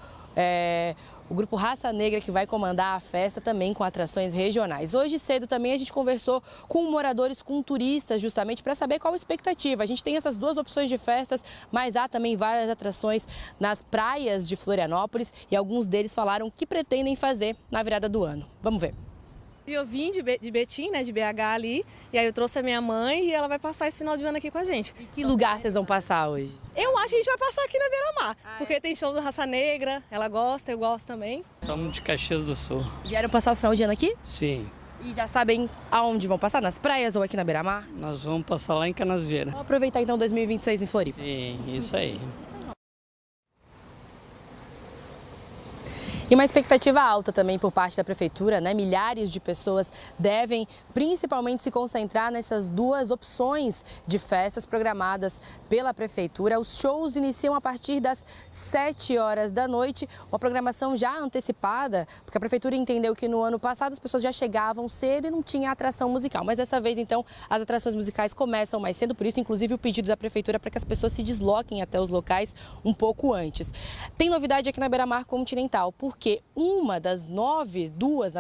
Raça Negra, que vai comandar a festa também com atrações regionais. Hoje cedo também a gente conversou com moradores, com turistas, justamente para saber qual a expectativa. A gente tem essas duas opções de festas, mas há também várias atrações nas praias de Florianópolis e alguns deles falaram o que pretendem fazer na virada do ano. Vamos ver. Eu vim de Betim, né, de BH ali, e aí eu trouxe a minha mãe e ela vai passar esse final de ano aqui com a gente. E que lugar vocês vão passar hoje? Eu acho que a gente vai passar aqui na Beira-Mar, porque tem show do Raça Negra, ela gosta, eu gosto também. Somos de Caxias do Sul. Vieram passar o final de ano aqui? Sim. E já sabem aonde vão passar? Nas praias ou aqui na Beira-Mar? Nós vamos passar lá em Canasvieiras. Vamos aproveitar então 2026 em Floripa. Sim, isso aí. E uma expectativa alta também por parte da Prefeitura, né? Milhares de pessoas devem principalmente se concentrar nessas duas opções de festas programadas pela Prefeitura. Os shows iniciam a partir das 7 horas da noite, uma programação já antecipada, porque a Prefeitura entendeu que no ano passado as pessoas já chegavam cedo e não tinha atração musical. Mas dessa vez, então, as atrações musicais começam mais cedo, por isso, inclusive, o pedido da Prefeitura para que as pessoas se desloquem até os locais um pouco antes. Tem novidade aqui na Beira-Mar Continental, porque duas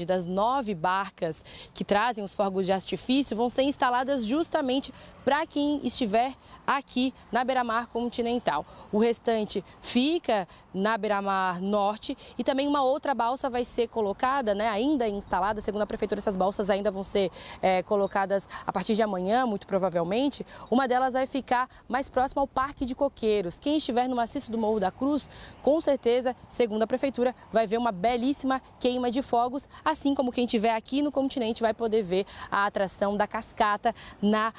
das 9 barcas que trazem os fogos de artifício vão ser instaladas justamente para quem estiver aqui na Beira-Mar Continental. O restante fica na Beira-Mar Norte e também uma outra balsa vai ser colocada, né, ainda instalada. Segundo a Prefeitura, essas balsas ainda vão ser colocadas a partir de amanhã, muito provavelmente. Uma delas vai ficar mais próxima ao Parque de Coqueiros. Quem estiver no maciço do Morro da Cruz, com certeza, segundo a Prefeitura, vai ver uma belíssima queima de fogos, assim como quem estiver aqui no continente vai poder ver a atração da cascata na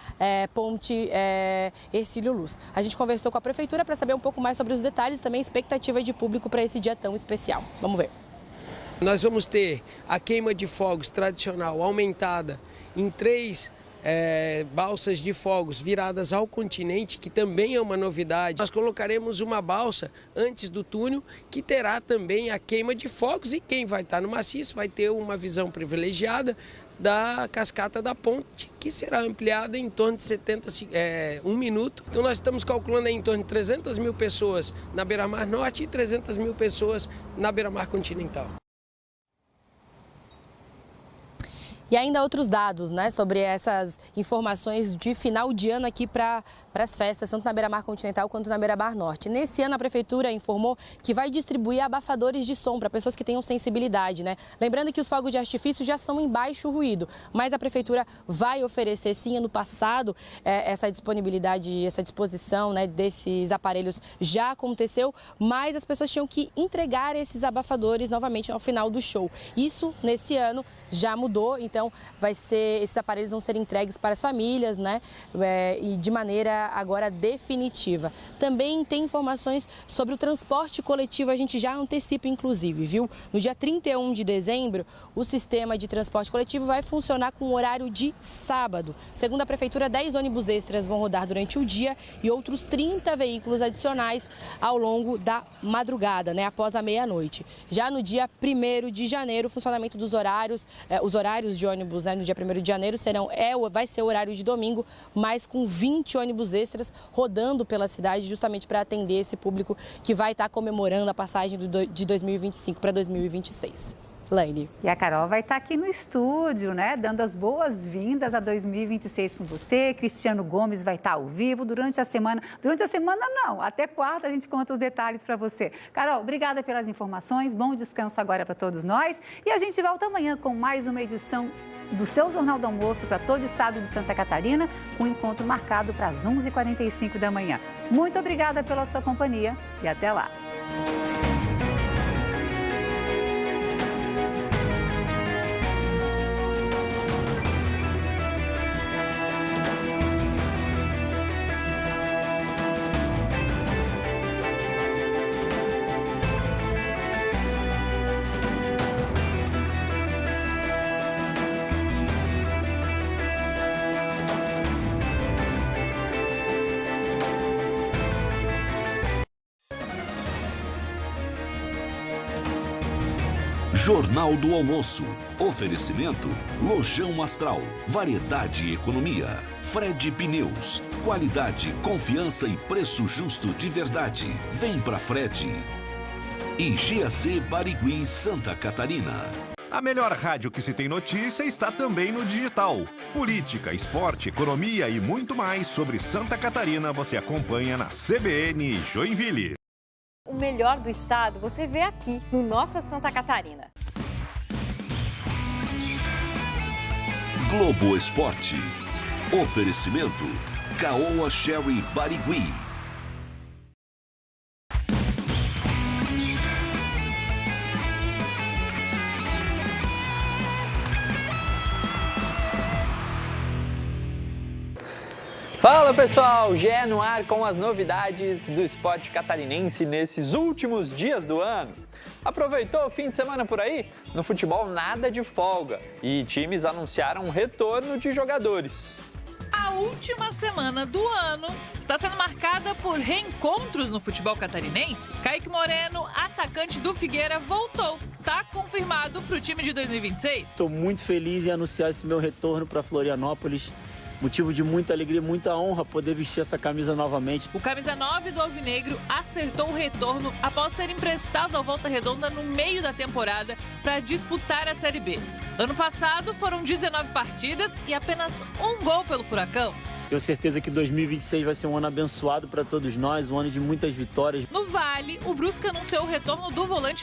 ponte Hercílio Luz. A gente conversou com a Prefeitura para saber um pouco mais sobre os detalhes e também a expectativa de público para esse dia tão especial. Vamos ver. Nós vamos ter a queima de fogos tradicional aumentada em 3 balsas de fogos viradas ao continente, que também é uma novidade. Nós colocaremos uma balsa antes do túnel que terá também a queima de fogos, e quem vai estar no maciço vai ter uma visão privilegiada da cascata da ponte, que será ampliada em torno de 1 minuto. Então nós estamos calculando aí em torno de 300 mil pessoas na Beira-Mar Norte e 300 mil pessoas na Beira-Mar Continental. E ainda outros dados, né, sobre essas informações de final de ano aqui para as festas, tanto na Beira-Mar Continental quanto na Beira-Mar Norte. Nesse ano, a Prefeitura informou que vai distribuir abafadores de som para pessoas que tenham sensibilidade, né? Lembrando que os fogos de artifício já são em baixo ruído, mas a Prefeitura vai oferecer, sim, ano passado, essa disponibilidade, essa disposição, né, desses aparelhos já aconteceu, mas as pessoas tinham que entregar esses abafadores novamente ao final do show. Isso, nesse ano, já mudou, então esses aparelhos vão ser entregues para as famílias, né? E de maneira agora definitiva. Também tem informações sobre o transporte coletivo, a gente já antecipa inclusive, viu? No dia 31 de dezembro, o sistema de transporte coletivo vai funcionar com horário de sábado. Segundo a Prefeitura, 10 ônibus extras vão rodar durante o dia e outros 30 veículos adicionais ao longo da madrugada, né? Após a meia-noite. Já no dia 1º de janeiro, o funcionamento dos horários, os horários de ônibus, né, no dia 1º de janeiro vai ser o horário de domingo, mas com 20 ônibus extras rodando pela cidade justamente para atender esse público que vai estar comemorando a passagem de 2025 para 2026. Laine. E a Carol vai estar aqui no estúdio, né? Dando as boas-vindas a 2026 com você. Cristiano Gomes vai estar ao vivo durante a semana. Durante a semana, não. Até quarta a gente conta os detalhes para você. Carol, obrigada pelas informações. Bom descanso agora para todos nós. E a gente volta amanhã com mais uma edição do seu Jornal do Almoço para todo o estado de Santa Catarina, com um encontro marcado para as 11h45 da manhã. Muito obrigada pela sua companhia e até lá. Jornal do Almoço. Oferecimento Lojão Astral. Variedade e economia. Fred Pneus. Qualidade, confiança e preço justo de verdade. Vem pra Fred. E GAC Barigui, Santa Catarina. A melhor rádio que se tem notícia está também no digital. Política, esporte, economia e muito mais sobre Santa Catarina você acompanha na CBN Joinville. O melhor do estado você vê aqui, no Nossa Santa Catarina. Globo Esporte. Oferecimento Caoa Sherry Barigui. Fala pessoal, GE no ar com as novidades do esporte catarinense nesses últimos dias do ano. Aproveitou o fim de semana por aí? No futebol nada de folga e times anunciaram um retorno de jogadores. A última semana do ano está sendo marcada por reencontros no futebol catarinense. Kaique Moreno, atacante do Figueira, voltou. Tá confirmado para o time de 2026. Estou muito feliz em anunciar esse meu retorno para Florianópolis. Motivo de muita alegria, muita honra poder vestir essa camisa novamente. O camisa 9 do Alvinegro acertou o retorno após ser emprestado ao Volta Redonda no meio da temporada para disputar a Série B. Ano passado foram 19 partidas e apenas um gol pelo Furacão. Tenho certeza que 2026 vai ser um ano abençoado para todos nós, um ano de muitas vitórias. No Vale, o Brusque anunciou o retorno do volante